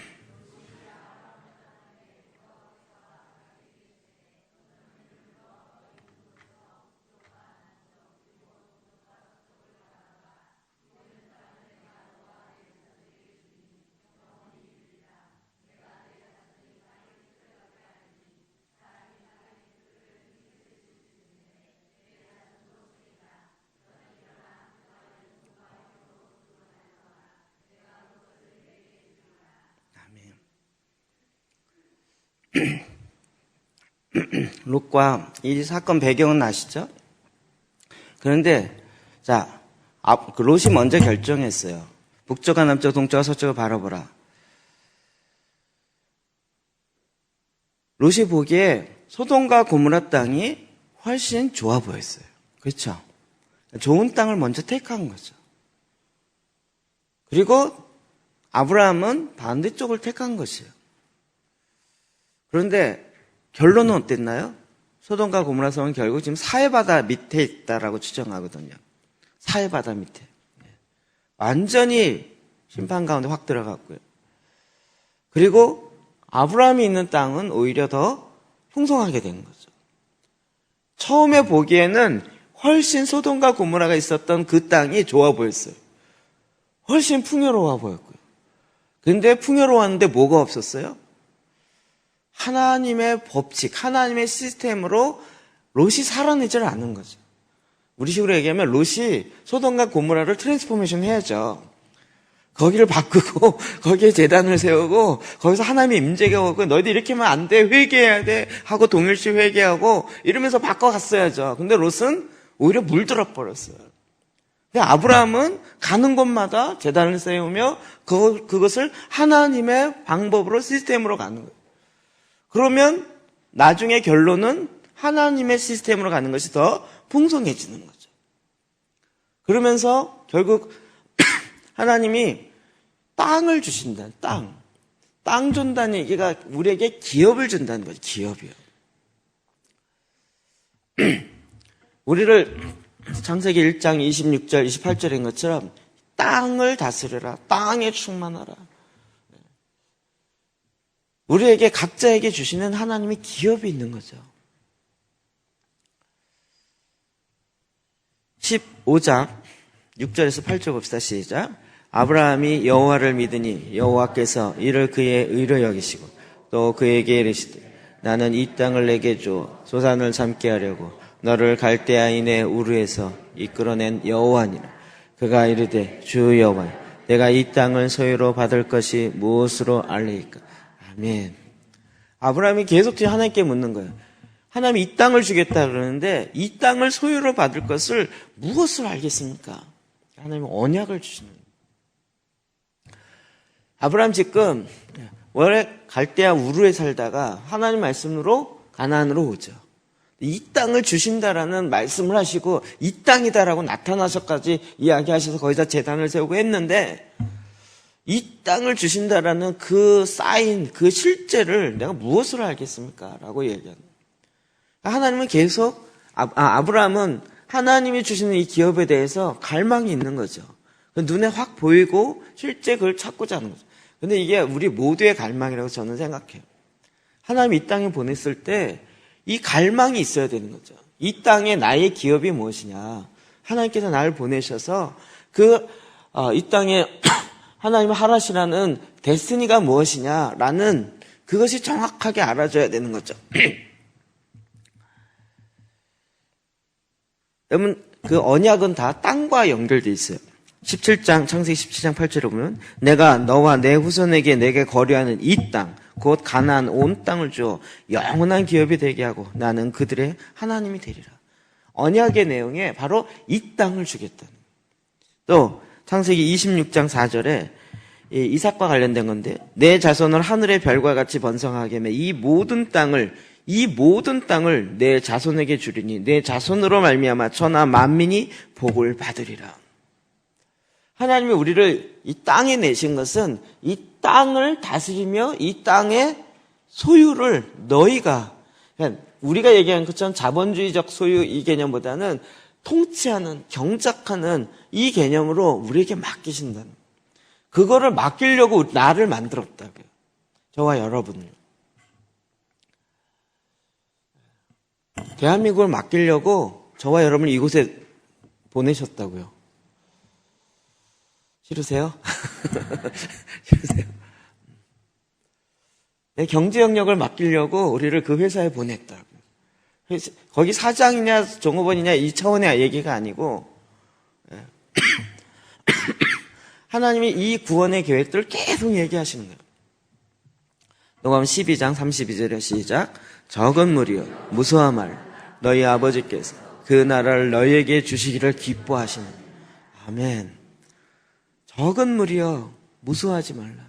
롯과 이 사건 배경은 아시죠? 그런데 자, 롯이 먼저 결정했어요. 북쪽과 남쪽, 동쪽과 서쪽을 바라보라. 롯이 보기에 소돔과 고모라 땅이 훨씬 좋아 보였어요. 그렇죠? 좋은 땅을 먼저 택한 거죠. 그리고 아브라함은 반대쪽을 택한 것이에요. 그런데 결론은 어땠나요? 소돔과 고모라 성은 결국 지금 사해바다 밑에 있다라고 추정하거든요. 사해바다 밑에. 완전히 심판 가운데 확 들어갔고요. 그리고 아브라함이 있는 땅은 오히려 더 풍성하게 된 거죠. 처음에 보기에는 훨씬 소돔과 고모라가 있었던 그 땅이 좋아 보였어요. 훨씬 풍요로워 보였고요. 근데 풍요로웠는데 뭐가 없었어요? 하나님의 법칙, 하나님의 시스템으로 롯이 살아내지를 않는 거죠. 우리 식으로 얘기하면 롯이 소돔과 고모라를 트랜스포메이션 해야죠. 거기를 바꾸고 거기에 제단을 세우고 거기서 하나님의 임재가 오고 너희들 이렇게 하면 안 돼, 회개해야 돼 하고 동일시 회개하고 이러면서 바꿔갔어야죠. 근데 롯은 오히려 물들어 버렸어요. 아브라함은 가는 곳마다 제단을 세우며 그것을 하나님의 방법으로 시스템으로 가는 거예요. 그러면 나중에 결론은 하나님의 시스템으로 가는 것이 더 풍성해지는 거죠. 그러면서 결국 하나님이 땅을 주신다는 땅 준다는 얘기가 우리에게 기업을 준다는 거죠. 기업이요. 우리를 창세기 1장 26절 28절인 것처럼 땅을 다스려라. 땅에 충만하라. 우리에게 각자에게 주시는 하나님의 기업이 있는 거죠. 15장 6절에서 8절 봅시다. 시작. 아브라함이 여호와를 믿으니 여호와께서 이를 그의 의로 여기시고 또 그에게 이르시되 나는 이 땅을 내게 줘 소산을 삼게 하려고 너를 갈대아인의 우르에서 이끌어낸 여호와니라. 그가 이르되 주 여호와 내가 이 땅을 소유로 받을 것이 무엇으로 알리이까. 아멘. 아브라함이 계속 하나님께 묻는 거예요. 하나님이 이 땅을 주겠다 그러는데 이 땅을 소유로 받을 것을 무엇으로 알겠습니까? 하나님은 언약을 주시는 거예요. 아브라함 지금 원래 갈대아 우르에 살다가 하나님 말씀으로 가나안으로 오죠. 이 땅을 주신다라는 말씀을 하시고 이 땅이다라고 나타나서까지 이야기하셔서 거기다 제단을 세우고 했는데 이 땅을 주신다라는 그 사인, 그 실제를 내가 무엇으로 알겠습니까? 라고 얘기합니다. 하나님은 계속 아브라함은 하나님이 주시는 이 기업에 대해서 갈망이 있는 거죠. 눈에 확 보이고 실제 그걸 찾고자 하는 거죠. 근데 이게 우리 모두의 갈망이라고 저는 생각해요. 하나님이 이 땅에 보냈을 때 이 갈망이 있어야 되는 거죠. 이 땅에 나의 기업이 무엇이냐. 하나님께서 나를 보내셔서 이 땅에 하나님의 하라시라는 데스티니가 무엇이냐라는 그것이 정확하게 알아져야 되는 거죠. 여러분, 그 언약은 다 땅과 연결되어 있어요. 17장, 창세기 17장 8절에 보면 내가 너와 내 후손에게 내게 거류하는 이 땅, 곧 가나안 온 땅을 주어 영원한 기업이 되게 하고 나는 그들의 하나님이 되리라. 언약의 내용에 바로 이 땅을 주겠다는. 또 창세기 26장 4절에 이삭과 관련된 건데 내 자손을 하늘의 별과 같이 번성하게 하며 이 모든 땅을 내 자손에게 주리니 내 자손으로 말미암아 천하 만민이 복을 받으리라. 하나님이 우리를 이 땅에 내신 것은 이 땅을 다스리며 이 땅의 소유를 너희가, 그러니까 우리가 얘기하는 것처럼 자본주의적 소유 이 개념보다는 통치하는, 경작하는 이 개념으로 우리에게 맡기신다는. 그거를 맡기려고 나를 만들었다고요. 저와 여러분을. 대한민국을 맡기려고 저와 여러분을 이곳에 보내셨다고요. 싫으세요? 싫으세요? 내 경제 영역을 맡기려고 우리를 그 회사에 보냈다고요. 거기 사장이냐 종업원이냐 이 차원의 얘기가 아니고 하나님이 이 구원의 계획들을 계속 얘기하시는 거예요. 녹음 12장 32절에 시작. 적은 무리여 무서워 말 너희 아버지께서 그 나라를 너희에게 주시기를 기뻐하시는. 아멘. 적은 무리여 무서워하지 말라.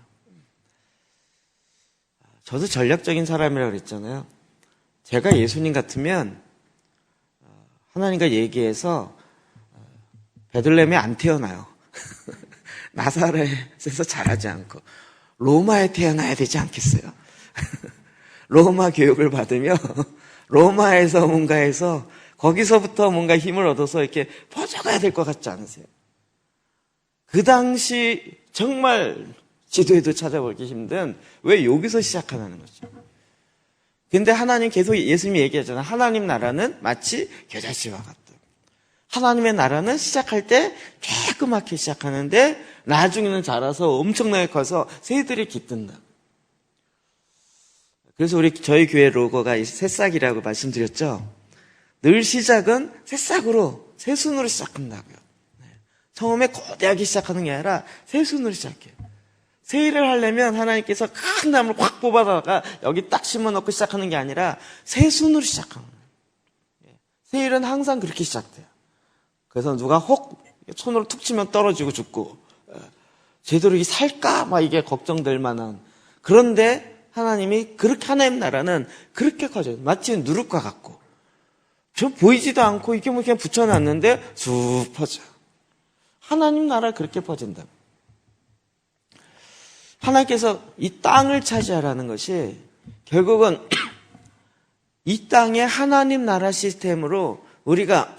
저도 전략적인 사람이라고 그랬잖아요. 제가 예수님 같으면 하나님과 얘기해서 베들레헴에 안 태어나요. 나사렛에서 자라지 않고 로마에 태어나야 되지 않겠어요? 로마 교육을 받으며 로마에서 뭔가 해서 거기서부터 뭔가 힘을 얻어서 이렇게 퍼져가야 될 것 같지 않으세요? 그 당시 정말 지도에도 찾아보기 힘든 왜 여기서 시작하는 거죠. 근데 하나님 계속 예수님이 얘기하잖아요. 하나님 나라는 마치 겨자씨와 같다. 하나님의 나라는 시작할 때 조그맣게 시작하는데 나중에는 자라서 엄청나게 커서 새들이 깃든다. 그래서 저희 교회 로고가 이 새싹이라고 말씀드렸죠. 늘 시작은 새싹으로, 새순으로 시작한다고요. 처음에 거대하게 시작하는 게 아니라 새순으로 시작해요. 새 일을 하려면 하나님께서 큰 나무를 확 뽑아다가 여기 딱 심어놓고 시작하는 게 아니라 새순으로 시작하는 거예요. 새 일은 항상 그렇게 시작돼요. 그래서 누가 혹 손으로 툭 치면 떨어지고 죽고 제대로 이게 살까 막 이게 걱정될 만한. 그런데 하나님이 그렇게, 하나님 나라는 그렇게 커져요. 마치 누룩과 같고 저 보이지도 않고 이게 뭐 그냥 붙여놨는데 쑥 퍼져요. 하나님 나라 그렇게 퍼진다. 하나님께서 이 땅을 차지하라는 것이 결국은 이 땅의 하나님 나라 시스템으로 우리가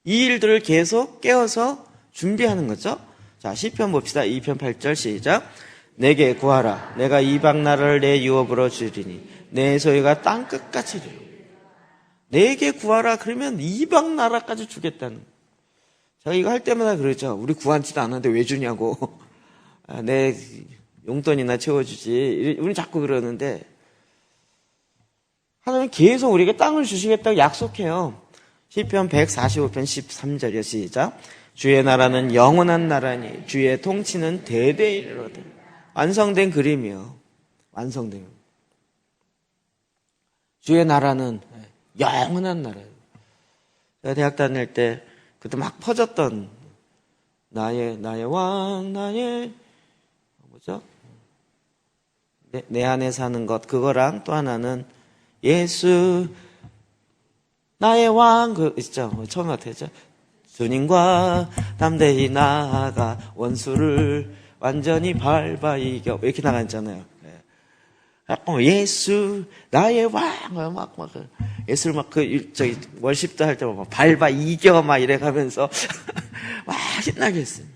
이 일들을 계속 깨워서 준비하는 거죠. 자, 시편 봅시다. 2편 8절 시작. 내게 구하라. 내가 이방 나라를 내 유업으로 주리니 내 소유가 땅 끝까지 이르리라. 내게 구하라 그러면 이방 나라까지 주겠다는 거예요. 제가 이거 할 때마다 그러죠. 우리 구하지도 않았는데 왜 주냐고. 내 용돈이나 채워주지. 우리 자꾸 그러는데 하나님 계속 우리에게 땅을 주시겠다고 약속해요. 시편 145편 13절이요. 시작. 주의 나라는 영원한 나라니 주의 통치는 대대에 이르러다. 완성된 그림이요. 완성된. 주의 나라는 영원한 나라예요. 제가 대학 다닐 때 그때 막 퍼졌던 나의 왕, 나의 뭐죠? 내 안에 사는 것, 그거랑 또 하나는 예수 나의 왕, 그 있죠? 처음 같았죠? 주님과 담대히 나아가 원수를 완전히 밟아 이겨 이렇게 나가잖아요. 예수 나의 왕 막 예수를 막 저기 월십도 할 때 막 밟아 이겨 막 이래 가면서 와 신나게 했어요.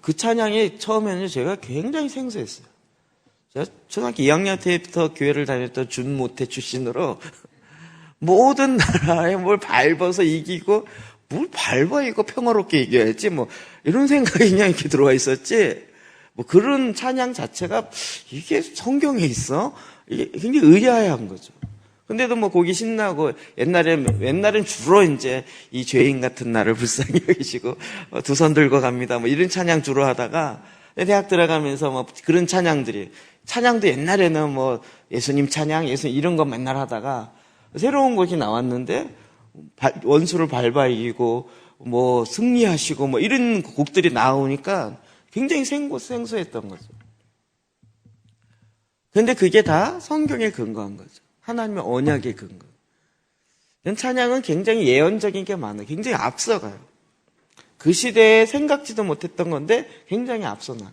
그 찬양이 처음에는 제가 굉장히 생소했어요. 제가 초등학교 2학년 때부터 교회를 다녔던 준모태 출신으로 모든 나라에 뭘 밟아서 이기고 뭘 밟아 이거 평화롭게 이겨야지 뭐 이런 생각이 그냥 이렇게 들어와 있었지. 뭐 그런 찬양 자체가 이게 성경에 있어? 이게 굉장히 의아한 거죠. 근데도 뭐 곡이 신나고 옛날엔 주로 이제 이 죄인 같은 나를 불쌍히 여기시고 두 손 들고 갑니다. 뭐 이런 찬양 주로 하다가 대학 들어가면서 뭐 그런 찬양도 옛날에는 뭐 예수님 찬양, 예수님 이런 거 맨날 하다가 새로운 곡이 나왔는데 원수를 밟아 이기고 뭐 승리하시고 뭐 이런 곡들이 나오니까 굉장히 생소했던 거죠. 그런데 그게 다 성경에 근거한 거죠. 하나님의 언약에 근거. 찬양은 굉장히 예언적인 게 많아요. 굉장히 앞서가요. 그 시대에 생각지도 못했던 건데 굉장히 앞서 나가요.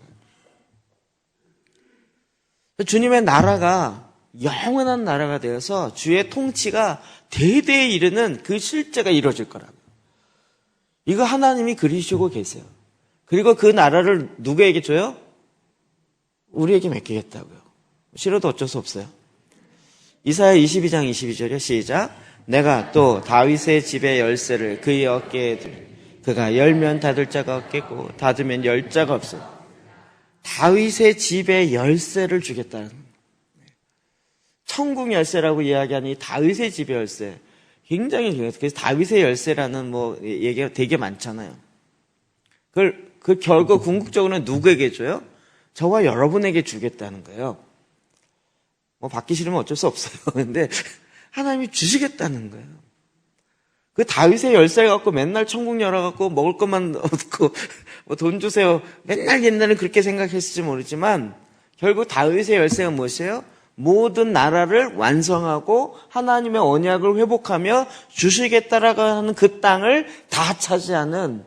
주님의 나라가 영원한 나라가 되어서 주의 통치가 대대에 이르는 그 실제가 이루어질 거라고요. 이거 하나님이 그리시고 계세요. 그리고 그 나라를 누구에게 줘요? 우리에게 맡기겠다고요. 싫어도 어쩔 수 없어요. 이사야 22장 22절이요. 시작. 내가 또 다윗의 집의 열쇠를 그의 어깨에 두리. 그가 열면 닫을 자가 없겠고 닫으면 열 자가 없어요. 다윗의 집의 열쇠를 주겠다는 거예요. 천국 열쇠라고 이야기하니 다윗의 집의 열쇠. 굉장히 중요해요. 그래서 다윗의 열쇠라는 뭐 얘기가 되게 많잖아요. 그 결국 궁극적으로는 누구에게 줘요? 저와 여러분에게 주겠다는 거예요. 뭐 받기 싫으면 어쩔 수 없어요. 근데 하나님이 주시겠다는 거예요. 그 다윗의 열쇠 갖고 맨날 천국 열어갖고 먹을 것만 얻고 뭐 돈 주세요. 맨날 옛날에 그렇게 생각했을지 모르지만 결국 다윗의 열쇠가 무엇이에요? 모든 나라를 완성하고 하나님의 언약을 회복하며 주시겠다라고 하는 그 땅을 다 차지하는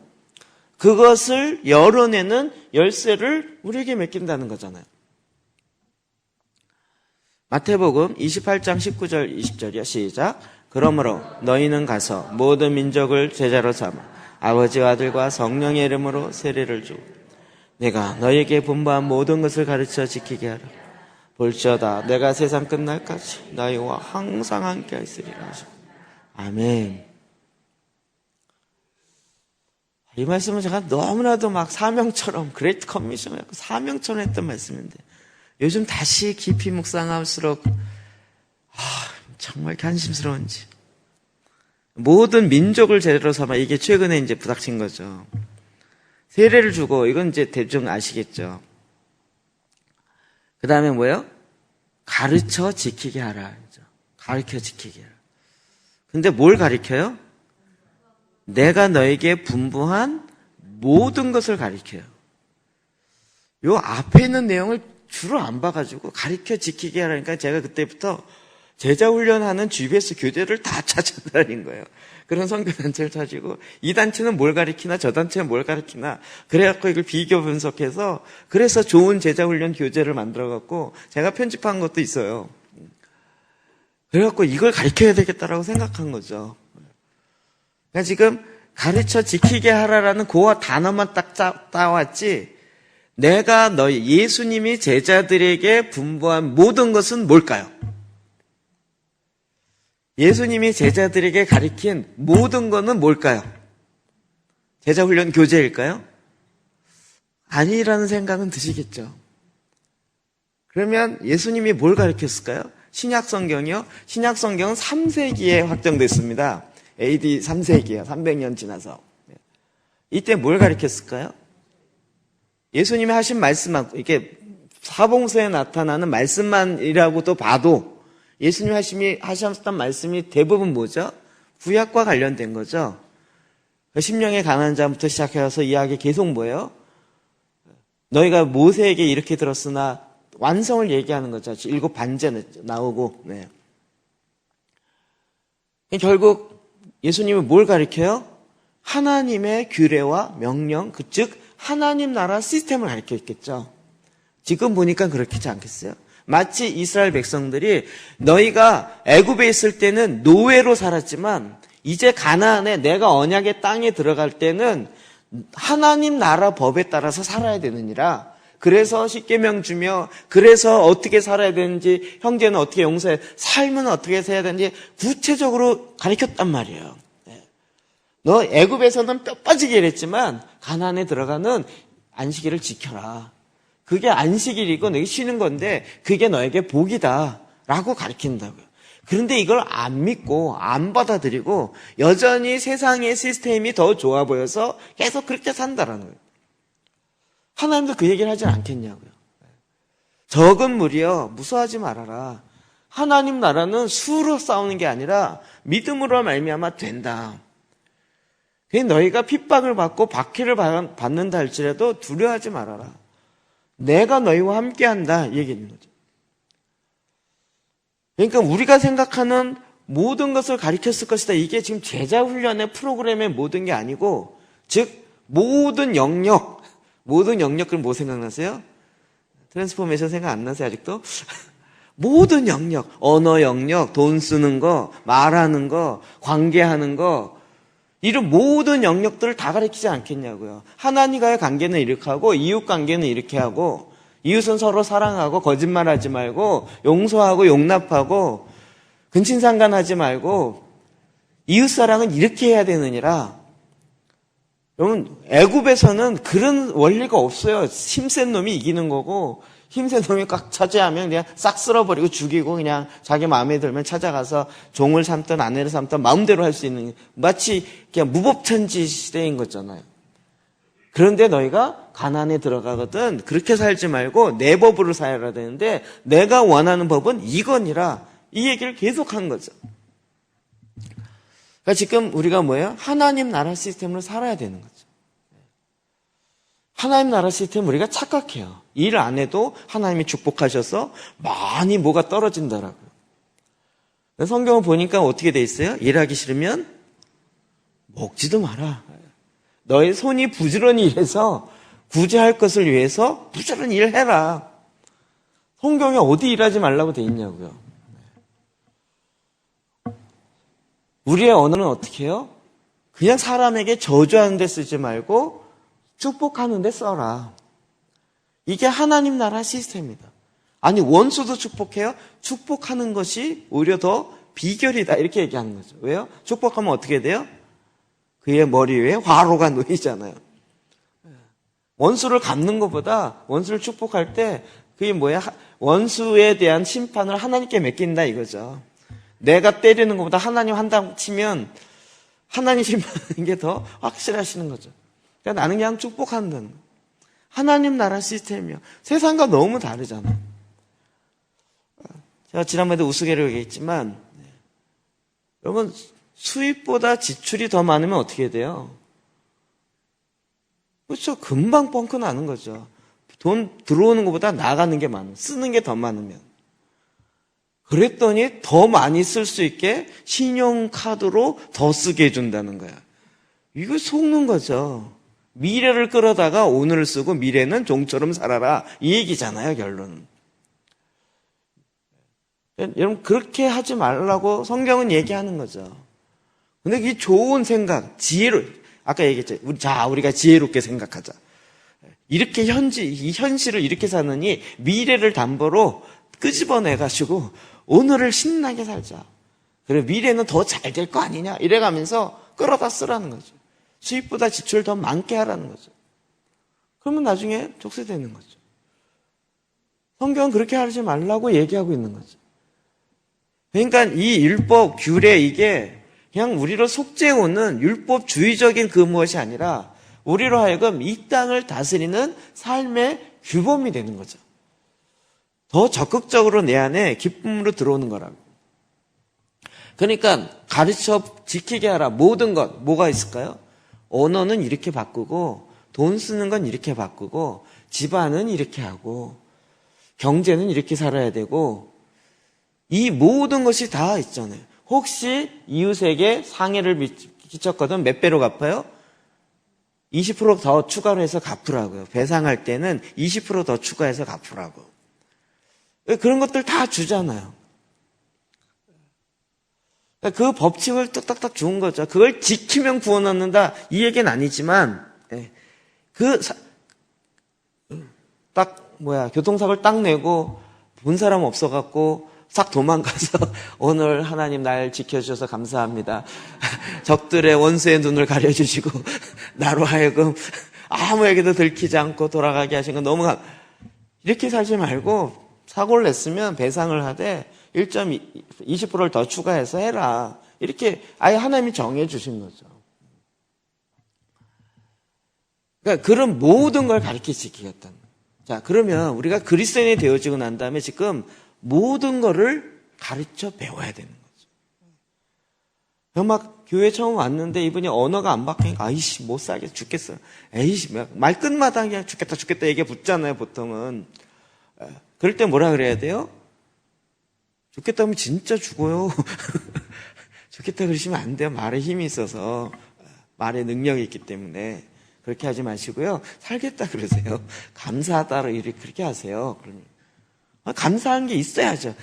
그것을 열어내는 열쇠를 우리에게 맡긴다는 거잖아요. 마태복음 28장 19절 20절이야. 시작. 그러므로 너희는 가서 모든 민족을 제자로 삼아 아버지와 아들과 성령의 이름으로 세례를 주고 내가 너희에게 분부한 모든 것을 가르쳐 지키게 하라. 볼지어다 내가 세상 끝날까지 너희와 항상 함께 하시리라. 아멘. 이 말씀은 제가 너무나도 막 사명처럼 그레이트 커미션 사명처럼 했던 말씀인데 요즘 다시 깊이 묵상할수록 정말 한심스러운지. 모든 민족을 제대로 삼아, 이게 최근에 이제 부닥친 거죠. 세례를 주고, 이건 이제 대충 아시겠죠. 그 다음에 뭐예요? 가르쳐 지키게 하라. 가르쳐 지키게 하라. 근데 뭘 가르쳐요? 내가 너에게 분부한 모든 것을 가르쳐요. 요 앞에 있는 내용을 주로 안 봐가지고 가르쳐 지키게 하라니까 제가 그때부터 제자 훈련하는 GBS 교재를 다 찾아다닌 거예요. 그런 선교단체를 찾고 이 단체는 뭘 가르치나 저 단체는 뭘 가르치나 그래갖고 이걸 비교 분석해서 그래서 좋은 제자 훈련 교재를 만들어갖고 제가 편집한 것도 있어요. 그래갖고 이걸 가르쳐야 되겠다라고 생각한 거죠. 그러니까 지금 가르쳐 지키게 하라라는 그 단어만 딱 따왔지 내가 예수님이 제자들에게 분부한 모든 것은 뭘까요? 예수님이 제자들에게 가르친 모든 것은 뭘까요? 제자훈련 교재일까요? 아니라는 생각은 드시겠죠. 그러면 예수님이 뭘 가르쳤을까요? 신약성경이요? 신약성경은 3세기에 확정됐습니다. AD 3세기요. 300년 지나서. 이때 뭘 가르쳤을까요? 예수님이 하신 말씀만, 이게 사봉서에 나타나는 말씀만이라고도 봐도 예수님이 하셨던 말씀이 대부분 뭐죠? 구약과 관련된 거죠. 심령의 가난한 자부터 시작해서 이야기 계속 뭐예요? 너희가 모세에게 이렇게 들었으나 완성을 얘기하는 거죠. 7 반제 나오고. 네. 결국 예수님은 뭘 가르쳐요? 하나님의 규례와 명령, 즉 하나님 나라 시스템을 가르쳤겠죠. 지금 보니까 그렇지 않겠어요? 마치 이스라엘 백성들이 너희가 애굽에 있을 때는 노예로 살았지만 이제 가나안에 내가 언약의 땅에 들어갈 때는 하나님 나라 법에 따라서 살아야 되느니라. 그래서 십계명 주며 그래서 어떻게 살아야 되는지 형제는 어떻게 용서해 삶은 어떻게 해야 되는지 구체적으로 가르쳤단 말이에요. 너 애굽에서는 뼈 빠지게 이랬지만 가나안에 들어가는 안식일을 지켜라. 그게 안식일이고 너희 쉬는 건데 그게 너에게 복이다 라고 가르친다고요. 그런데 이걸 안 믿고 안 받아들이고 여전히 세상의 시스템이 더 좋아 보여서 계속 그렇게 산다라는 거예요. 하나님도 그 얘기를 하진 않겠냐고요. 적은 무리여 무서워하지 말아라. 하나님 나라는 수로 싸우는 게 아니라 믿음으로 말미암아 된다. 너희가 핍박을 받고 박해를 받는다 할지라도 두려워하지 말아라. 내가 너희와 함께한다 이 얘기는 거죠. 그러니까 우리가 생각하는 모든 것을 가르쳤을 것이다. 이게 지금 제자훈련의 프로그램의 모든 게 아니고 즉 모든 영역 그럼 뭐 생각나세요? 트랜스포메이션 생각 안 나세요 아직도? 모든 영역, 언어 영역, 돈 쓰는 거, 말하는 거, 관계하는 거 이런 모든 영역들을 다 가르치지 않겠냐고요. 하나님과의 관계는 이렇게 하고 이웃 관계는 이렇게 하고 이웃은 서로 사랑하고 거짓말하지 말고 용서하고 용납하고 근친상간하지 말고 이웃사랑은 이렇게 해야 되느니라. 여러분 애굽에서는 그런 원리가 없어요. 힘센 놈이 이기는 거고 힘센 놈이 꽉 차지하면 그냥 싹 쓸어버리고 죽이고 그냥 자기 마음에 들면 찾아가서 종을 삼든 아내를 삼든 마음대로 할 수 있는 마치 그냥 무법천지 시대인 거잖아요. 그런데 너희가 가나안에 들어가거든 그렇게 살지 말고 내 법으로 살아야 되는데 내가 원하는 법은 이거니라 이 얘기를 계속한 거죠. 그러니까 지금 우리가 뭐예요? 하나님 나라 시스템으로 살아야 되는 거죠. 하나님 나라 시스템 우리가 착각해요. 일 안 해도 하나님이 축복하셔서 많이 뭐가 떨어진다라고요. 성경을 보니까 어떻게 돼 있어요? 일하기 싫으면 먹지도 마라. 너의 손이 부지런히 일해서 구제할 것을 위해서 부지런히 일해라. 성경에 어디 일하지 말라고 돼 있냐고요. 우리의 언어는 어떻게 해요? 그냥 사람에게 저주하는 데 쓰지 말고 축복하는 데 써라. 이게 하나님 나라 시스템입니다. 아니 원수도 축복해요? 축복하는 것이 오히려 더 비결이다 이렇게 얘기하는 거죠. 왜요? 축복하면 어떻게 돼요? 그의 머리 위에 화로가 놓이잖아요. 원수를 갚는 것보다 원수를 축복할 때 그게 뭐야? 원수에 대한 심판을 하나님께 맡긴다 이거죠. 내가 때리는 것보다 하나님 한다고 치면 하나님 심판하는 게 더 확실하시는 거죠. 그러니까 나는 그냥 축복한다는 거예요. 하나님 나라 시스템이요. 세상과 너무 다르잖아요. 제가 지난번에도 우스개로 얘기했지만 여러분 수입보다 지출이 더 많으면 어떻게 돼요? 그렇죠. 금방 뻥크 나는 거죠. 돈 들어오는 것보다 나가는 게 많아. 쓰는 게 더 많으면. 그랬더니 더 많이 쓸 수 있게 신용카드로 더 쓰게 해준다는 거야. 이거 속는 거죠. 미래를 끌어다가 오늘을 쓰고 미래는 종처럼 살아라. 이 얘기잖아요, 결론은. 여러분, 그렇게 하지 말라고 성경은 얘기하는 거죠. 근데 이 좋은 생각, 아까 얘기했죠. 우리가 지혜롭게 생각하자. 이렇게 이 현실을 이렇게 사느니 미래를 담보로 끄집어내가지고 오늘을 신나게 살자. 그래, 미래는 더 잘 될 거 아니냐? 이래가면서 끌어다 쓰라는 거죠. 수입보다 지출을 더 많게 하라는 거죠. 그러면 나중에 족쇄되는 거죠. 성경은 그렇게 하지 말라고 얘기하고 있는 거죠. 그러니까 이 율법, 규례 이게 그냥 우리로 속죄오는 율법주의적인 그 무엇이 아니라 우리로 하여금 이 땅을 다스리는 삶의 규범이 되는 거죠. 더 적극적으로 내 안에 기쁨으로 들어오는 거라고. 그러니까 가르쳐 지키게 하라. 모든 것, 뭐가 있을까요? 언어는 이렇게 바꾸고 돈 쓰는 건 이렇게 바꾸고 집안은 이렇게 하고 경제는 이렇게 살아야 되고 이 모든 것이 다 있잖아요. 혹시 이웃에게 상해를 끼쳤거든 몇 배로 갚아요? 20% 더 추가로 해서 갚으라고요. 배상할 때는 20% 더 추가해서 갚으라고. 그런 것들 다 주잖아요. 그 법칙을 뚝딱딱 주는 거죠. 그걸 지키면 구원 얻는다 이 얘기는 아니지만 교통사고를 딱 내고 본 사람 없어갖고 싹 도망가서 오늘 하나님 날 지켜주셔서 감사합니다. 적들의 원수의 눈을 가려주시고 나로 하여금 아무에게도 들키지 않고 돌아가게 하신 건 너무 이렇게 살지 말고 사고를 냈으면 배상을 하되 20%를 더 추가해서 해라. 이렇게 아예 하나님이 정해 주신 거죠. 그러니까 그런 모든 걸 가르쳐 지키겠다는 거예요. 자, 그러면 우리가 그리스도인이 되어지고 난 다음에 지금 모든 거를 가르쳐 배워야 되는 거죠. 막 교회 처음 왔는데 이분이 언어가 안 바뀌니까 아이씨 못 살겠어 죽겠어. 에이씨 말끝마다 그냥 죽겠다 얘기 붙잖아요 보통은. 그럴 때 뭐라 그래야 돼요? 죽겠다 하면 진짜 죽어요. 죽겠다 그러시면 안 돼요. 말에 힘이 있어서 말에 능력이 있기 때문에 그렇게 하지 마시고요. 살겠다 그러세요. 감사하다 그렇게 하세요. 감사한 게 있어야죠.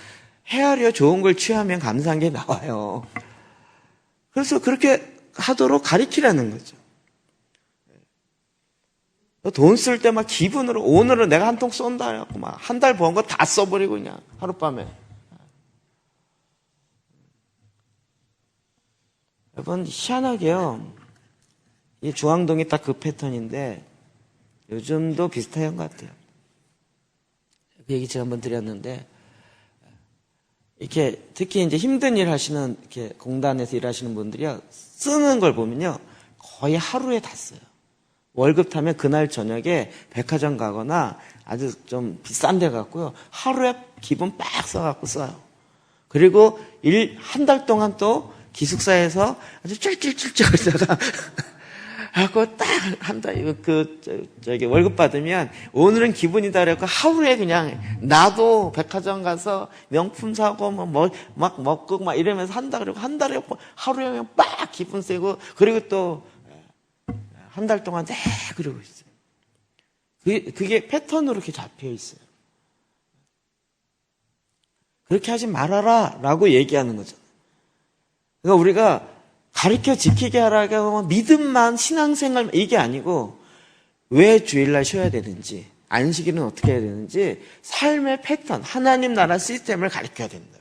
헤아려 좋은 걸 취하면 감사한 게 나와요. 그래서 그렇게 하도록 가르치라는 거죠. 돈 쓸 때 막 기분으로 오늘은 내가 한 통 쏜다 해갖고 막 한 달 번 거 다 써버리고 그냥 하룻밤에. 여러분 희한하게요. 이 중앙동이 딱 그 패턴인데 요즘도 비슷한 것 같아요. 그 얘기 제가 한번 드렸는데 이렇게 특히 이제 힘든 일 하시는 이렇게 공단에서 일하시는 분들이요 쓰는 걸 보면요 거의 하루에 다 써요. 월급 타면 그날 저녁에 백화점 가거나 아주 좀 비싼 데 갔고요 하루에 기본 빡 써갖고 써요. 그리고 한 달 동안 또 기숙사에서 아주 찔찔찔찔 하다가 하고 딱 한다. 저기 월급 받으면 오늘은 기분이다 그래갖고 하루에 그냥 나도 백화점 가서 명품 사고 막 먹고 막 이러면서 한다 그러고 한 달에 하루에 그냥 빡 기분 세고 그리고 또 한 달 동안 그러고 있어요. 그게 패턴으로 이렇게 잡혀 있어요. 그렇게 하지 말아라 라고 얘기하는 거죠. 그러니까 우리가 가르쳐 지키게 하라고 하면 믿음만 신앙생활 이게 아니고 왜 주일날 쉬어야 되는지 안식일은 어떻게 해야 되는지 삶의 패턴 하나님 나라 시스템을 가르쳐야 된다.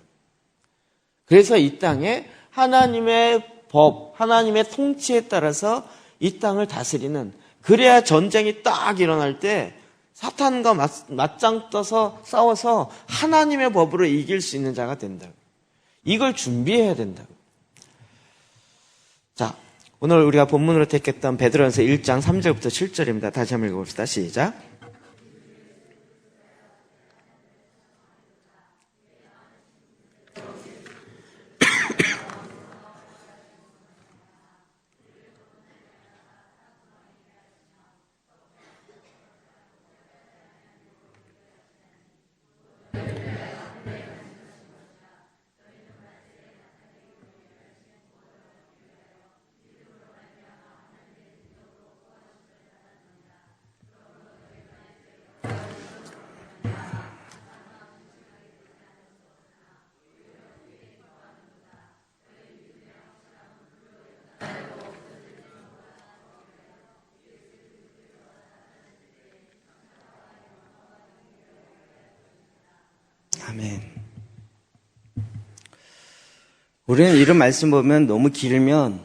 그래서 이 땅에 하나님의 법 하나님의 통치에 따라서 이 땅을 다스리는 그래야 전쟁이 딱 일어날 때 사탄과 맞짱 떠서 싸워서 하나님의 법으로 이길 수 있는 자가 된다고. 이걸 준비해야 된다고. 자, 오늘 우리가 본문으로 택했던 베드로전서 1장 3절부터 7절입니다. 다시 한번 읽어봅시다. 시작. 아멘. 우리는 이런 말씀 보면 너무 길면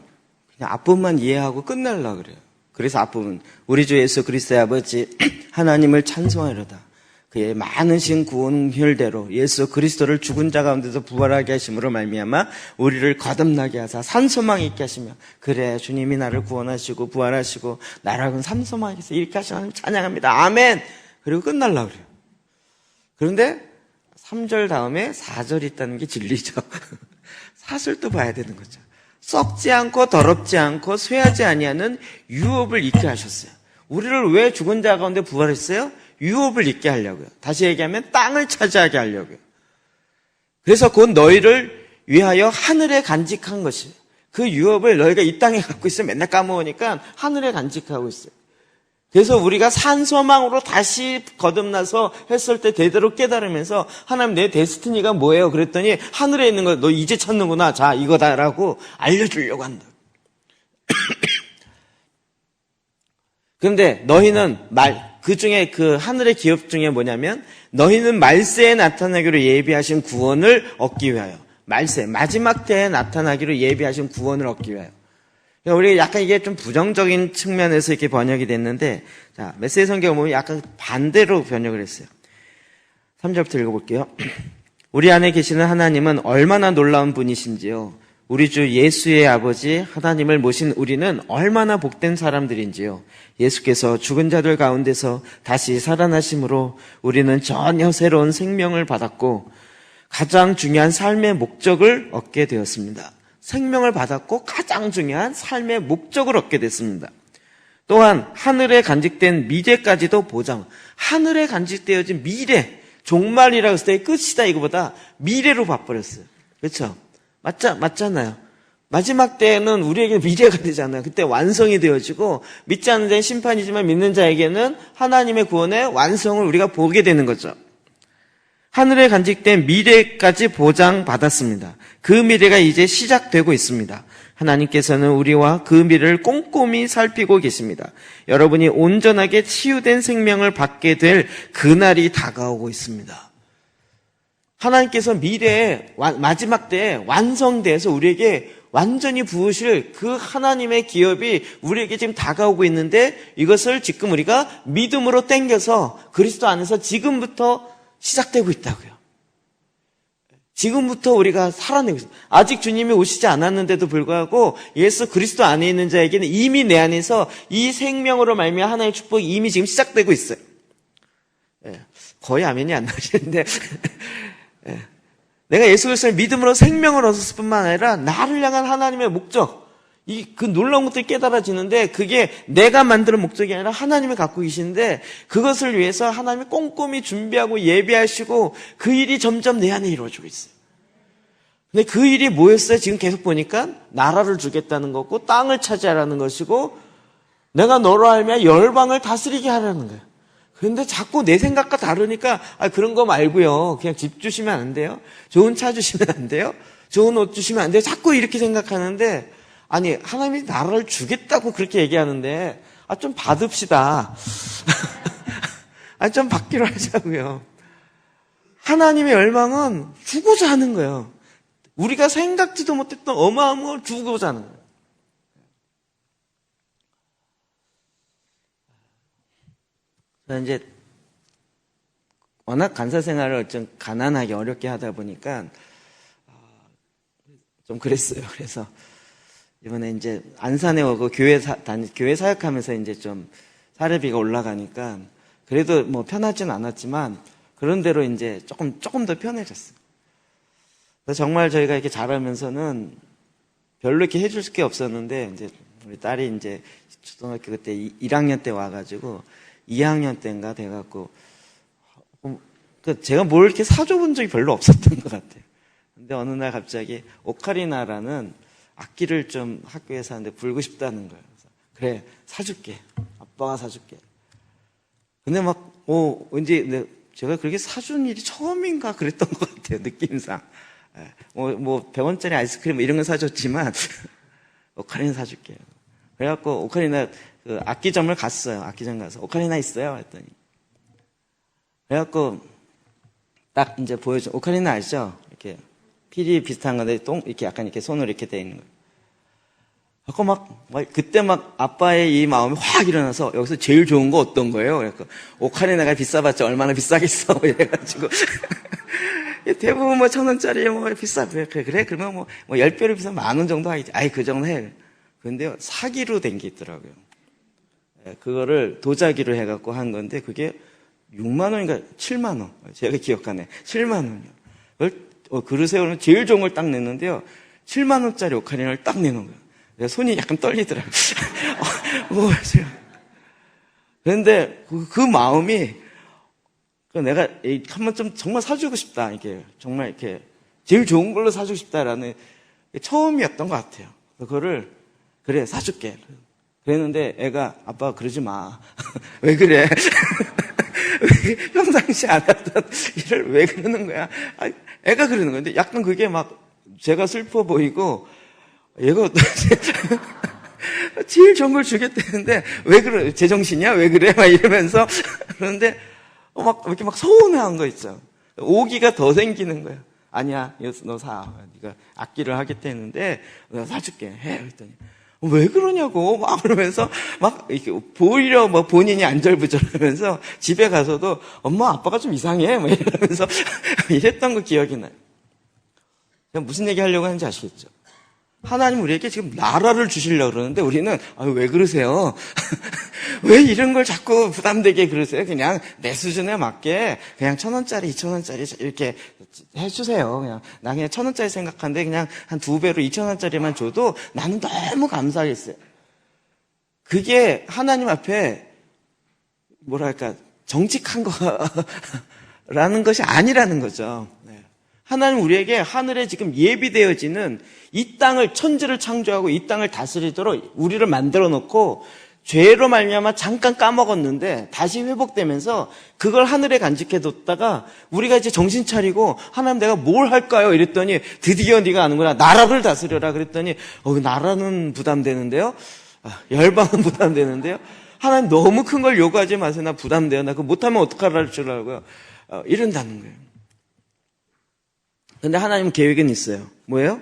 그냥 앞부분만 이해하고 끝내려고 그래요. 그래서 앞부분 우리 주 예수 그리스도의 아버지 하나님을 찬송하리로다. 그의 많으신 구원혈대로 예수 그리스도를 죽은 자 가운데서 부활하게 하심으로 말미암아 우리를 거듭나게 하사 산소망 있게 하시며 그래 주님이 나를 구원하시고 부활하시고 나라는 산소망 있게 이렇게 하시는 하나님 찬양합니다. 아멘. 그리고 끝내려고 그래요. 그런데 3절 다음에 4절이 있다는 게 진리죠. 사슬도 봐야 되는 거죠. 썩지 않고 더럽지 않고 쇠하지 아니하는 유업을 잊게 하셨어요. 우리를 왜 죽은 자 가운데 부활했어요? 유업을 잊게 하려고요. 다시 얘기하면 땅을 차지하게 하려고요. 그래서 곧 너희를 위하여 하늘에 간직한 것이에요. 그 유업을 너희가 이 땅에 갖고 있으면 맨날 까먹으니까 하늘에 간직하고 있어요. 그래서 우리가 산소망으로 다시 거듭나서 했을 때 대대로 깨달으면서 하나님 내 데스티니가 뭐예요? 그랬더니 하늘에 있는 거 너 이제 찾는구나. 자 이거다라고 알려주려고 한다. 그런데 너희는 그 중에 그 하늘의 기업 중에 뭐냐면 너희는 말세에 나타나기로 예비하신 구원을 얻기 위하여 말세 마지막 때에 나타나기로 예비하신 구원을 얻기 위하여 우리 약간 이게 좀 부정적인 측면에서 이렇게 번역이 됐는데, 자, 메시지 성경을 보면 약간 반대로 번역을 했어요. 3절부터 읽어볼게요. 우리 안에 계시는 하나님은 얼마나 놀라운 분이신지요. 우리 주 예수의 아버지 하나님을 모신 우리는 얼마나 복된 사람들인지요. 예수께서 죽은 자들 가운데서 다시 살아나심으로 우리는 전혀 새로운 생명을 받았고 가장 중요한 삶의 목적을 얻게 되었습니다. 생명을 받았고 가장 중요한 삶의 목적을 얻게 됐습니다. 또한 하늘에 간직된 미래까지도 보장. 하늘에 간직되어진 미래, 종말이라고 했을 때 끝이다 이거보다 미래로 바꿔버렸어요. 그렇죠? 맞잖아요. 마지막 때는 우리에게 미래가 되잖아요. 그때 완성이 되어지고 믿지 않는 자는 심판이지만 믿는 자에게는 하나님의 구원의 완성을 우리가 보게 되는 거죠. 하늘에 간직된 미래까지 보장받았습니다. 그 미래가 이제 시작되고 있습니다. 하나님께서는 우리와 그 미래를 꼼꼼히 살피고 계십니다. 여러분이 온전하게 치유된 생명을 받게 될 그날이 다가오고 있습니다. 하나님께서 미래에 마지막 때에 완성돼서 우리에게 완전히 부으실 그 하나님의 기업이 우리에게 지금 다가오고 있는데 이것을 지금 우리가 믿음으로 땡겨서 그리스도 안에서 지금부터 시작되고 있다고요. 지금부터 우리가 살아내고 있어요. 아직 주님이 오시지 않았는데도 불구하고 예수 그리스도 안에 있는 자에게는 이미 내 안에서 이 생명으로 말미암아 하나님의 축복이 이미 지금 시작되고 있어요. 거의 아멘이 안 나오시는데 내가 예수 그리스도를 믿음으로 생명을 얻었을 뿐만 아니라 나를 향한 하나님의 목적, 그 놀라운 것들이 깨달아지는데 그게 내가 만드는 목적이 아니라 하나님이 갖고 계시는데 그것을 위해서 하나님이 꼼꼼히 준비하고 예비하시고 그 일이 점점 내 안에 이루어지고 있어요. 근데 그 일이 뭐였어요? 지금 계속 보니까 나라를 주겠다는 거고 땅을 차지하라는 것이고 내가 너로 알면 열방을 다스리게 하라는 거예요. 그런데 자꾸 내 생각과 다르니까 그런 거 말고요. 그냥 집 주시면 안 돼요? 좋은 차 주시면 안 돼요? 좋은 옷 주시면 안 돼요? 자꾸 이렇게 생각하는데 아니 하나님이 나라를 주겠다고 그렇게 얘기하는데 좀 받읍시다. 좀 받기로 하자고요. 하나님의 열망은 주고자 하는 거예요. 우리가 생각지도 못했던 어마어마한 걸 주고자 하는 거예요. 이제 워낙 간사 생활을 좀 가난하게 어렵게 하다 보니까 좀 그랬어요. 그래서 이번에 이제 안산에 오고 교회 사역하면서 이제 좀 사례비가 올라가니까 그래도 뭐 편하진 않았지만 그런 대로 이제 조금 더 편해졌어요. 그래서 정말 저희가 이렇게 자라면서는 별로 이렇게 해줄 게 없었는데 이제 우리 딸이 이제 초등학교 그때 1학년 때 와가지고 2학년 때인가 돼갖고 제가 뭘 이렇게 사줘본 적이 별로 없었던 것 같아요. 근데 어느 날 갑자기 오카리나라는 악기를 좀 학교에서 하는데 불고 싶다는 거예요. 그래서 그래 사줄게. 아빠가 사줄게. 근데 막 왠지 제가 그렇게 사준 일이 처음인가 그랬던 것 같아요. 느낌상. 뭐 100원짜리 아이스크림 이런 건 사줬지만 오카리나 사줄게요. 그래갖고 오카리나 그 악기점을 갔어요. 악기점 가서 오카리나 있어요? 했더니 그래갖고 딱 이제 보여줘. 오카리나 알죠? 이렇게 피리 비슷한 건데 이렇게 약간 이렇게 손으로 이렇게 돼 있는 거예요. 그때 막 아빠의 이 마음이 확 일어나서 여기서 제일 좋은 거 어떤 거예요? 그러니까 오카리나가 비싸봤자 얼마나 비싸겠어? 이래가지고 대부분 뭐 1,000원짜리 뭐 비싸. 그래. 그러면 뭐 10배로 비싸면 10,000원 정도 하겠지. 아이, 그 정도 해. 근데요, 사기로 된 게 있더라고요. 그거를 도자기로 해갖고 한 건데 그게 6만 원인가 7만 원. 제가 기억하네. 7만 원이요. 그걸 그릇에 오는 제일 좋은 걸 딱 냈는데요. 7만 원짜리 오카리나를 딱 내놓은 거예요. 손이 약간 떨리더라고요. 그런데 그 마음이 내가 한번 좀 정말 사주고 싶다. 이게 정말 이렇게 제일 좋은 걸로 사주고 싶다라는 처음이었던 것 같아요. 그거를 그래 사줄게. 그랬는데 애가 아빠 그러지 마. 왜 그래? 평상시 안 하던 일을 왜 그러는 거야? 애가 그러는 건데 약간 그게 막 제가 슬퍼 보이고 얘가 제일 좋은 걸 주겠다는데 왜 그래? 제정신이야? 왜 그래? 막 이러면서 그런데 막 이렇게 막 서운해한 거 있죠. 오기가 더 생기는 거예요. 아니야, 너 사. 네가 악기를 하겠다 했는데 내가 사줄게. 해. 그랬더니 왜 그러냐고 막 그러면서 막 이렇게 오히려 뭐 본인이 안절부절하면서 집에 가서도 엄마 아빠가 좀 이상해 막 이러면서 이랬던 거 기억이 나요. 무슨 얘기 하려고 하는지 아시겠죠? 하나님 우리에게 지금 나라를 주시려고 그러는데 우리는 왜 그러세요? 왜 이런 걸 자꾸 부담되게 그러세요? 그냥 내 수준에 맞게 그냥 1,000원짜리, 2,000원짜리 이렇게 해주세요. 나 그냥 1,000원짜리 생각하는데 그냥 한 2배로 2,000원짜리만 줘도 나는 너무 감사하겠어요. 그게 하나님 앞에 뭐랄까 정직한 거라는 것이 아니라는 거죠. 하나님 우리에게 하늘에 지금 예비되어지는 이 땅을 천지를 창조하고 이 땅을 다스리도록 우리를 만들어 놓고 죄로 말미암아 잠깐 까먹었는데 다시 회복되면서 그걸 하늘에 간직해 뒀다가 우리가 이제 정신 차리고 하나님 내가 뭘 할까요? 이랬더니 드디어 네가 아는구나. 나라를 다스려라. 그랬더니 나라는 부담되는데요. 열방은 부담되는데요. 하나님 너무 큰 걸 요구하지 마세요. 나 부담돼요. 나 그거 못하면 어떡하라고 하려고요. 이런다는 거예요. 근데 하나님 계획은 있어요. 뭐예요?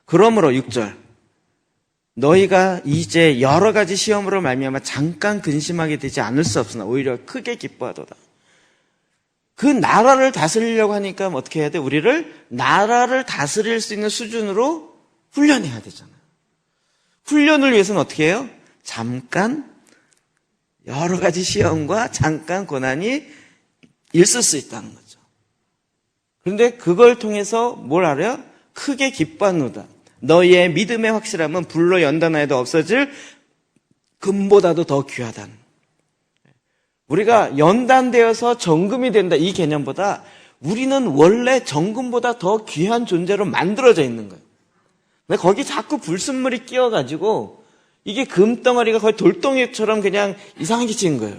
그러므로 6절 너희가 이제 여러 가지 시험으로 말미암아 잠깐 근심하게 되지 않을 수 없으나 오히려 크게 기뻐하도다. 그 나라를 다스리려고 하니까 어떻게 해야 돼? 우리를 나라를 다스릴 수 있는 수준으로 훈련해야 되잖아요. 훈련을 위해서는 어떻게 해요? 잠깐 여러 가지 시험과 잠깐 고난이 있을 수 있다는 거죠. 그런데 그걸 통해서 뭘 알아요? 크게 기뻐하노다. 너희의 믿음의 확실함은 불로 연단하여도 없어질 금보다도 더 귀하다. 우리가 연단되어서 정금이 된다 이 개념보다 우리는 원래 정금보다 더 귀한 존재로 만들어져 있는 거예요. 근데 거기 자꾸 불순물이 끼어가지고 이게 금덩어리가 거의 돌덩이처럼 그냥 이상하게 지은 거예요.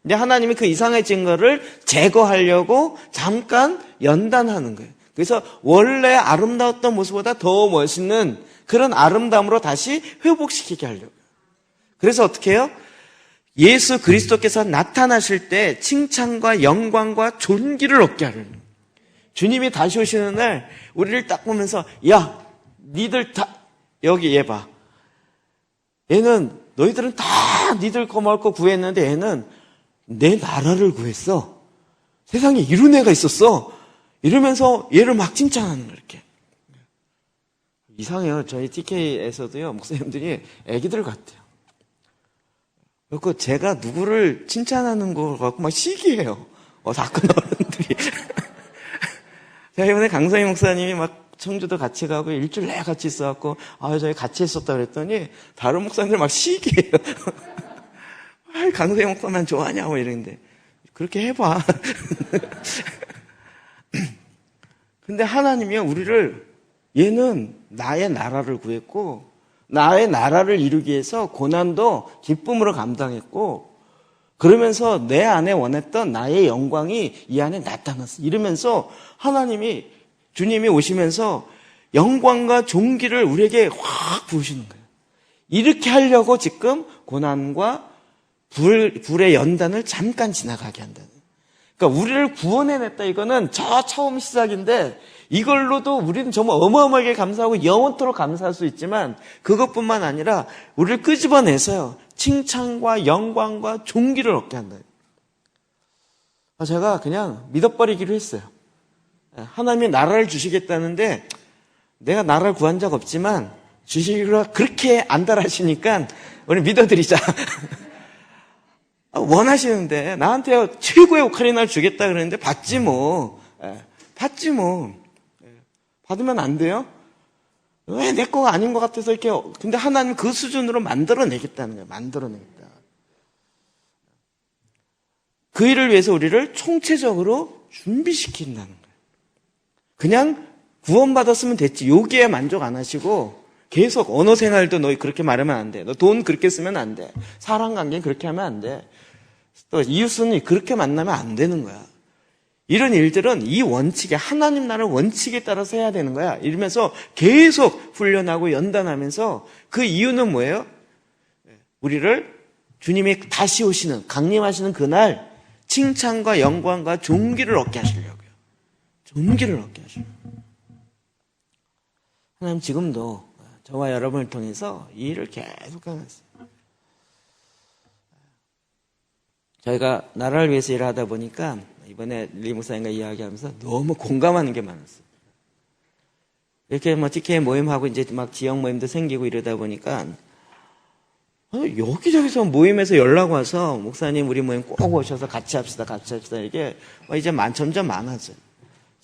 근데 하나님이 그 이상해진 거를 제거하려고 잠깐 연단하는 거예요. 그래서 원래 아름다웠던 모습보다 더 멋있는 그런 아름다움으로 다시 회복시키게 하려고요. 그래서 어떻게 해요? 예수 그리스도께서 나타나실 때 칭찬과 영광과 존귀를 얻게 하려는 거예요. 주님이 다시 오시는 날 우리를 딱 보면서 야, 니들 다 여기 얘 봐. 얘는 너희들은 다 니들 거 먹을 거 구했는데 얘는 내 나라를 구했어. 세상에 이런 애가 있었어. 이러면서 얘를 막 칭찬하는 거예요. 이렇게. 이상해요. 저희 TK에서도요, 목사님들이 애기들 같아요. 그리고 제가 누구를 칭찬하는 거 갖고 막 시기해요. 사건 어른들이. 제가 이번에 강성희 목사님이 막 청주도 같이 가고 일주일 내내 같이 있어갖고, 저희 같이 했었다 그랬더니, 다른 목사님들 막 시기해요. 강성희 목사만 좋아하냐, 뭐 이러는데. 그렇게 해봐. 근데 하나님이요, 우리를, 얘는 나의 나라를 구했고, 나의 나라를 이루기 위해서 고난도 기쁨으로 감당했고, 그러면서 내 안에 원했던 나의 영광이 이 안에 나타났어. 이러면서 하나님이, 주님이 오시면서 영광과 존귀를 우리에게 확 부으시는 거예요. 이렇게 하려고 지금 고난과 불의 연단을 잠깐 지나가게 한다는. 그러니까 우리를 구원해냈다. 이거는 저 처음 시작인데 이걸로도 우리는 정말 어마어마하게 감사하고 영원토록 감사할 수 있지만 그것뿐만 아니라 우리를 끄집어내서요. 칭찬과 영광과 존귀를 얻게 한다. 제가 그냥 믿어버리기로 했어요. 하나님이 나라를 주시겠다는데 내가 나라를 구한 적 없지만 주시기로 그렇게 안달하시니까 우리 믿어드리자. 원하시는데 나한테 최고의 오카리나를 주겠다 그러는데 받지 뭐. 받지 뭐. 받으면 안 돼요? 왜 내 거가 아닌 것 같아서 이렇게. 근데 하나님 그 수준으로 만들어내겠다는 거예요. 만들어내겠다. 그 일을 위해서 우리를 총체적으로 준비시킨다는 거예요. 그냥 구원받았으면 됐지. 여기에 만족 안 하시고 계속 언어 생활도 너 그렇게 말하면 안 돼. 너 돈 그렇게 쓰면 안 돼. 사람 관계 그렇게 하면 안 돼. 또 이웃은 그렇게 만나면 안 되는 거야. 이런 일들은 이 원칙에 하나님 나라의 원칙에 따라서 해야 되는 거야. 이러면서 계속 훈련하고 연단하면서 그 이유는 뭐예요? 우리를 주님이 다시 오시는 강림하시는 그날 칭찬과 영광과 존귀를 얻게 하시려고요. 존귀를 얻게 하시려고요. 하나님 지금도 저와 여러분을 통해서 이 일을 계속 하고 있어요. 저희가 나라를 위해서 일을 하다 보니까 이번에 리 목사님과 이야기하면서 너무 공감하는 게 많았어요. 이렇게 TK 모임하고 이제 막 지역 모임도 생기고 이러다 보니까 여기저기서 모임에서 연락 와서 목사님 우리 모임 꼭 오셔서 같이 합시다. 이게 이제 점점 많아져요.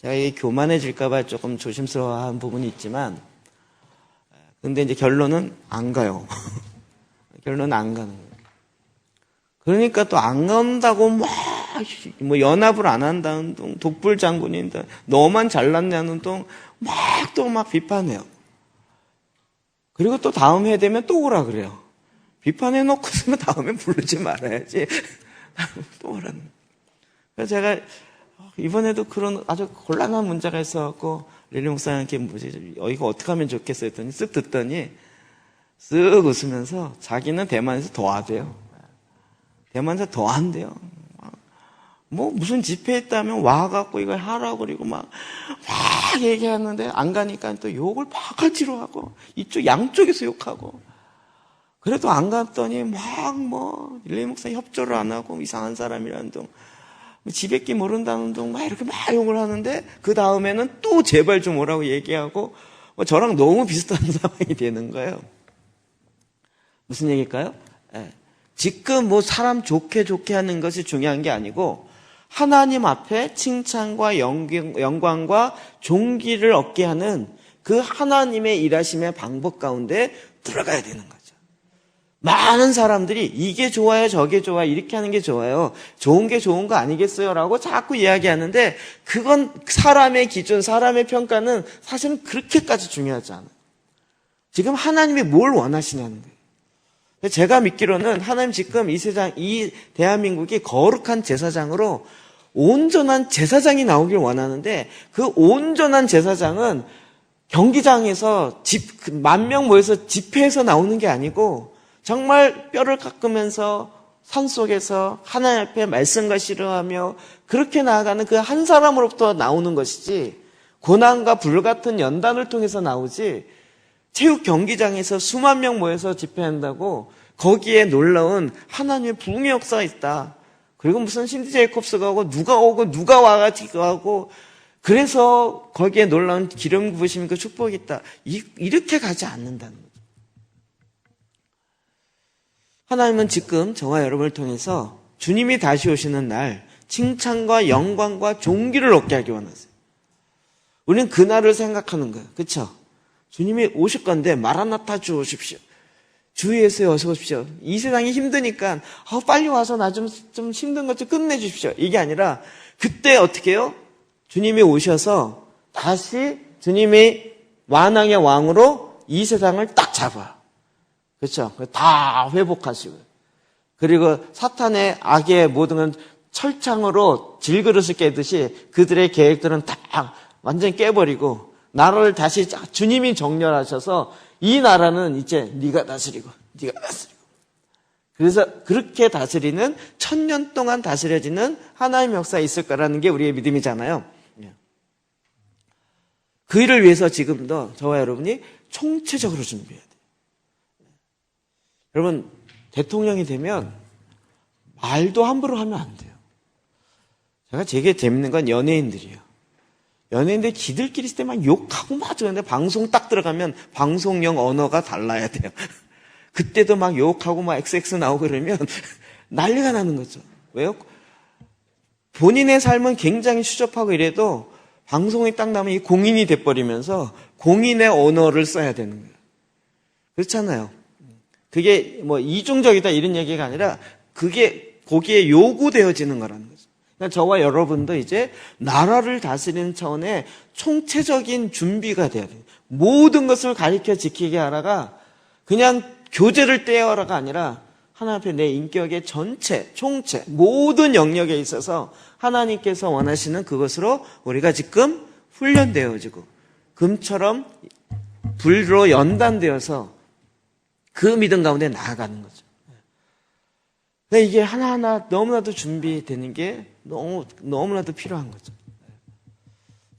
제가 이게 교만해질까봐 조금 조심스러워한 부분이 있지만 근데 이제 결론은 안 가요. 결론은 안 가는 거예요. 그러니까 또 안 간다고 뭐 연합을 안 한다는 둥, 독불 장군인데 너만 잘났냐는 둥 막 비판해요. 그리고 또 다음 해 되면 또 오라 그래요. 비판해 놓고서는 다음에 부르지 말아야지. 또 오라는. 그래서 제가 이번에도 그런 아주 곤란한 문제가 있어갖고 릴리 목사님께 이거 어떻게 하면 좋겠어 했더니 쓱 듣더니 쓱 웃으면서 자기는 대만에서 더 하대요. 대만에서 더 한대요. 뭐 무슨 집회 있다면 와갖고 이걸 하라고 그리고 막 얘기하는데 안 가니까 또 욕을 바가지로 하고 이쪽 양쪽에서 욕하고 그래도 안 갔더니 릴리 목사 협조를 안 하고 이상한 사람이라는 둥 지뱉기 모른다는 둥 이렇게 막 욕을 하는데 그 다음에는 또 제발 좀 오라고 얘기하고 저랑 너무 비슷한 상황이 되는 거예요. 무슨 얘기일까요? 지금 사람 좋게 하는 것이 중요한 게 아니고 하나님 앞에 칭찬과 영광과 존귀를 얻게 하는 그 하나님의 일하심의 방법 가운데 들어가야 되는 거죠. 많은 사람들이 이게 좋아요, 저게 좋아요, 이렇게 하는 게 좋아요. 좋은 게 좋은 거 아니겠어요? 라고 자꾸 이야기하는데 그건 사람의 기준, 사람의 평가는 사실은 그렇게까지 중요하지 않아요. 지금 하나님이 뭘 원하시냐는 거예요. 제가 믿기로는 하나님 지금 이 대한민국이 거룩한 제사장으로 온전한 제사장이 나오길 원하는데 그 온전한 제사장은 경기장에서 10,000명 모여서 집회에서 나오는 게 아니고 정말 뼈를 깎으면서 산속에서 하나님 앞에 말씀과 씨름하며 그렇게 나아가는 그 한 사람으로부터 나오는 것이지 고난과 불같은 연단을 통해서 나오지 체육 경기장에서 수만 명 모여서 집회한다고 거기에 놀라운 하나님의 부흥의 역사가 있다. 그리고 무슨 신디 제이콥스가 오고 누가 와가지고 하고 그래서 거기에 놀라운 기름 부으심과 축복이 있다. 이렇게 가지 않는다는 거죠. 하나님은 지금 저와 여러분을 통해서 주님이 다시 오시는 날 칭찬과 영광과 존귀를 얻게 하기 원하세요. 우리는 그날을 생각하는 거예요. 그렇죠? 주님이 오실 건데 마라나타 주 오십시오. 주 예수에 어서 오십시오. 이 세상이 힘드니까 빨리 와서 나 좀 힘든 것 좀 끝내주십시오. 이게 아니라 그때 어떻게 해요? 주님이 오셔서 다시 주님이 만왕의 왕으로 이 세상을 딱 잡아. 그렇죠? 다 회복하시고. 그리고 사탄의 악의 모든 건 철창으로 질그릇을 깨듯이 그들의 계획들은 다 완전히 깨버리고 나라를 다시 주님이 정렬하셔서 이 나라는 이제 네가 다스리고 네가 다스리고 그래서 그렇게 다스리는 1000년 동안 다스려지는 하나님의 역사가 있을 거라는 게 우리의 믿음이잖아요. 그 일을 위해서 지금도 저와 여러분이 총체적으로 준비해야 돼요. 여러분 대통령이 되면 말도 함부로 하면 안 돼요. 제가 되게 재밌는 건 연예인들이에요. 연예인들 지들끼리 있을 때 막 욕하고 막 그러는데 방송 딱 들어가면 방송용 언어가 달라야 돼요. 그때도 막 욕하고 막 XX 나오고 그러면 난리가 나는 거죠. 왜요? 본인의 삶은 굉장히 추접하고 이래도 방송이 딱 나면 이 공인이 돼버리면서 공인의 언어를 써야 되는 거예요. 그렇잖아요. 그게 뭐 이중적이다 이런 얘기가 아니라 그게 거기에 요구되어지는 거라는 거죠. 그러니까 저와 여러분도 이제 나라를 다스리는 차원의 총체적인 준비가 돼야 돼요. 모든 것을 가르쳐 지키게 하라가 그냥 교제를 떼어라가 아니라 하나님 앞에 내 인격의 전체, 총체, 모든 영역에 있어서 하나님께서 원하시는 그것으로 우리가 지금 훈련되어지고 금처럼 불로 연단되어서 그 믿음 가운데 나아가는 거죠. 근데 이게 하나하나 너무나도 준비되는 게 너무나도 필요한 거죠.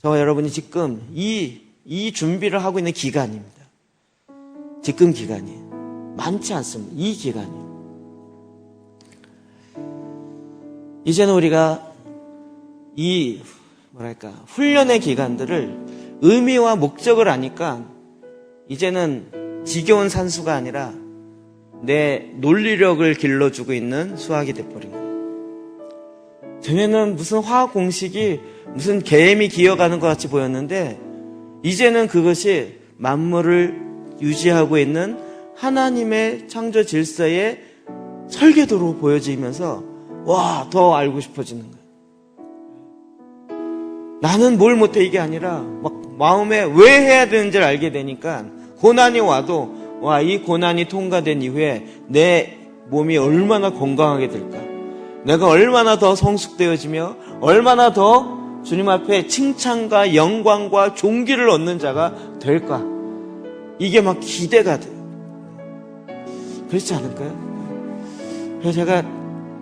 저와 여러분이 지금 이 준비를 하고 있는 기간입니다. 지금 기간이 많지 않습니다. 이 기간이. 이제는 우리가 이 훈련의 기간들을 의미와 목적을 아니까 이제는 지겨운 산수가 아니라 내 논리력을 길러주고 있는 수학이 돼버린 거예요. 전에는 무슨 화학 공식이 무슨 개미 기어가는 것 같이 보였는데 이제는 그것이 만물을 유지하고 있는 하나님의 창조 질서의 설계도로 보여지면서 와, 더 알고 싶어지는 거예요. 나는 뭘 못해 이게 아니라 막 마음에 왜 해야 되는지를 알게 되니까 고난이 와도 와, 이 고난이 통과된 이후에 내 몸이 얼마나 건강하게 될까? 내가 얼마나 더 성숙되어지며 얼마나 더 주님 앞에 칭찬과 영광과 존귀를 얻는 자가 될까? 이게 막 기대가 돼요. 그렇지 않을까요? 그래서 제가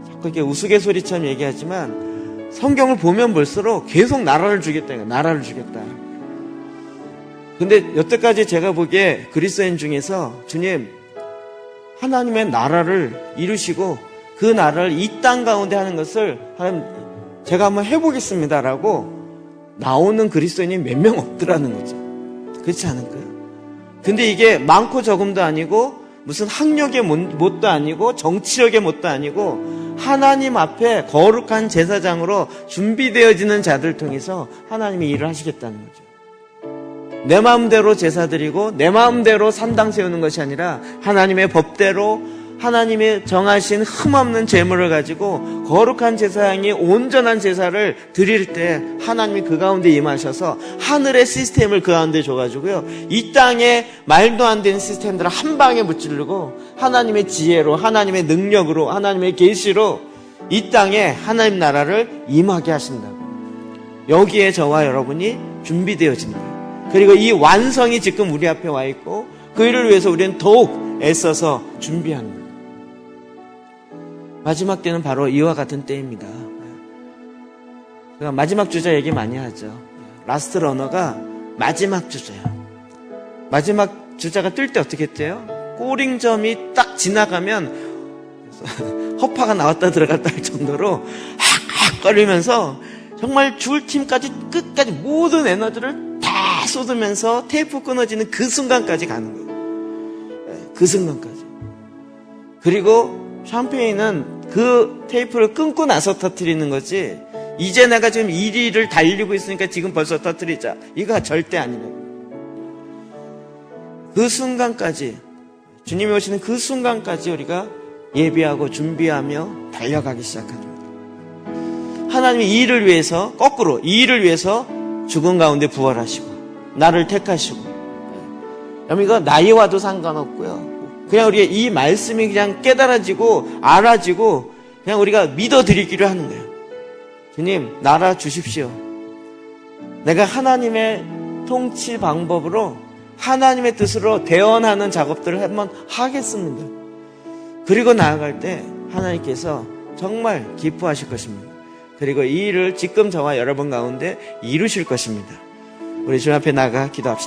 자꾸 이렇게 우스갯소리처럼 얘기하지만 성경을 보면 볼수록 계속 나라를 주겠다. 나라를 주겠다. 근데 여태까지 제가 보기에 그리스도인 중에서 주님 하나님의 나라를 이루시고 그 나라를 이 땅 가운데 하는 것을 하나님 제가 한번 해보겠습니다라고 나오는 그리스도인이 몇 명 없더라는 거죠. 그렇지 않을까요? 근데 이게 많고 적음도 아니고 무슨 학력의 못도 아니고 정치력의 못도 아니고 하나님 앞에 거룩한 제사장으로 준비되어지는 자들 통해서 하나님이 일을 하시겠다는 거죠. 내 마음대로 제사 드리고 내 마음대로 산당 세우는 것이 아니라 하나님의 법대로 하나님의 정하신 흠없는 제물을 가지고 거룩한 제사장이 온전한 제사를 드릴 때 하나님이 그 가운데 임하셔서 하늘의 시스템을 그 가운데 줘가지고요 이 땅에 말도 안 되는 시스템들을 한 방에 무찌르고 하나님의 지혜로 하나님의 능력으로 하나님의 계시로 이 땅에 하나님 나라를 임하게 하신다고. 여기에 저와 여러분이 준비되어지는 거예요. 그리고 이 완성이 지금 우리 앞에 와 있고 그 일을 위해서 우리는 더욱 애써서 준비하는 거예요. 마지막 때는 바로 이와 같은 때입니다. 제가 마지막 주자 얘기 많이 하죠. 라스트 러너가 마지막 주자야. 마지막 주자가 뜰 때 어떻게 했대요? 꼬링점이 딱 지나가면 허파가 나왔다 들어갔다 할 정도로 거리면서 정말 줄 팀까지 끝까지 모든 에너지를 다 쏟으면서 테이프 끊어지는 그 순간까지 가는 거예요. 그 순간까지. 그리고 샴페인은 그 테이프를 끊고 나서 터뜨리는 거지, 이제 내가 지금 1위를 달리고 있으니까 지금 벌써 터뜨리자, 이거 절대 아니라고. 그 순간까지, 주님이 오시는 그 순간까지 우리가 예비하고 준비하며 달려가기 시작합니다. 하나님이 이 일을 위해서, 거꾸로 이 일을 위해서 죽은 가운데 부활하시고 나를 택하시고, 이거 나이와도 상관없고요. 그냥 우리가 이 말씀이 그냥 깨달아지고 알아지고 그냥 우리가 믿어드리기를 하는 거예요. 주님, 나라 주십시오. 내가 하나님의 통치 방법으로 하나님의 뜻으로 대언하는 작업들을 한번 하겠습니다. 그리고 나아갈 때 하나님께서 정말 기뻐하실 것입니다. 그리고 이 일을 지금 저와 여러분 가운데 이루실 것입니다. 우리 주님 앞에 나가 기도합시다.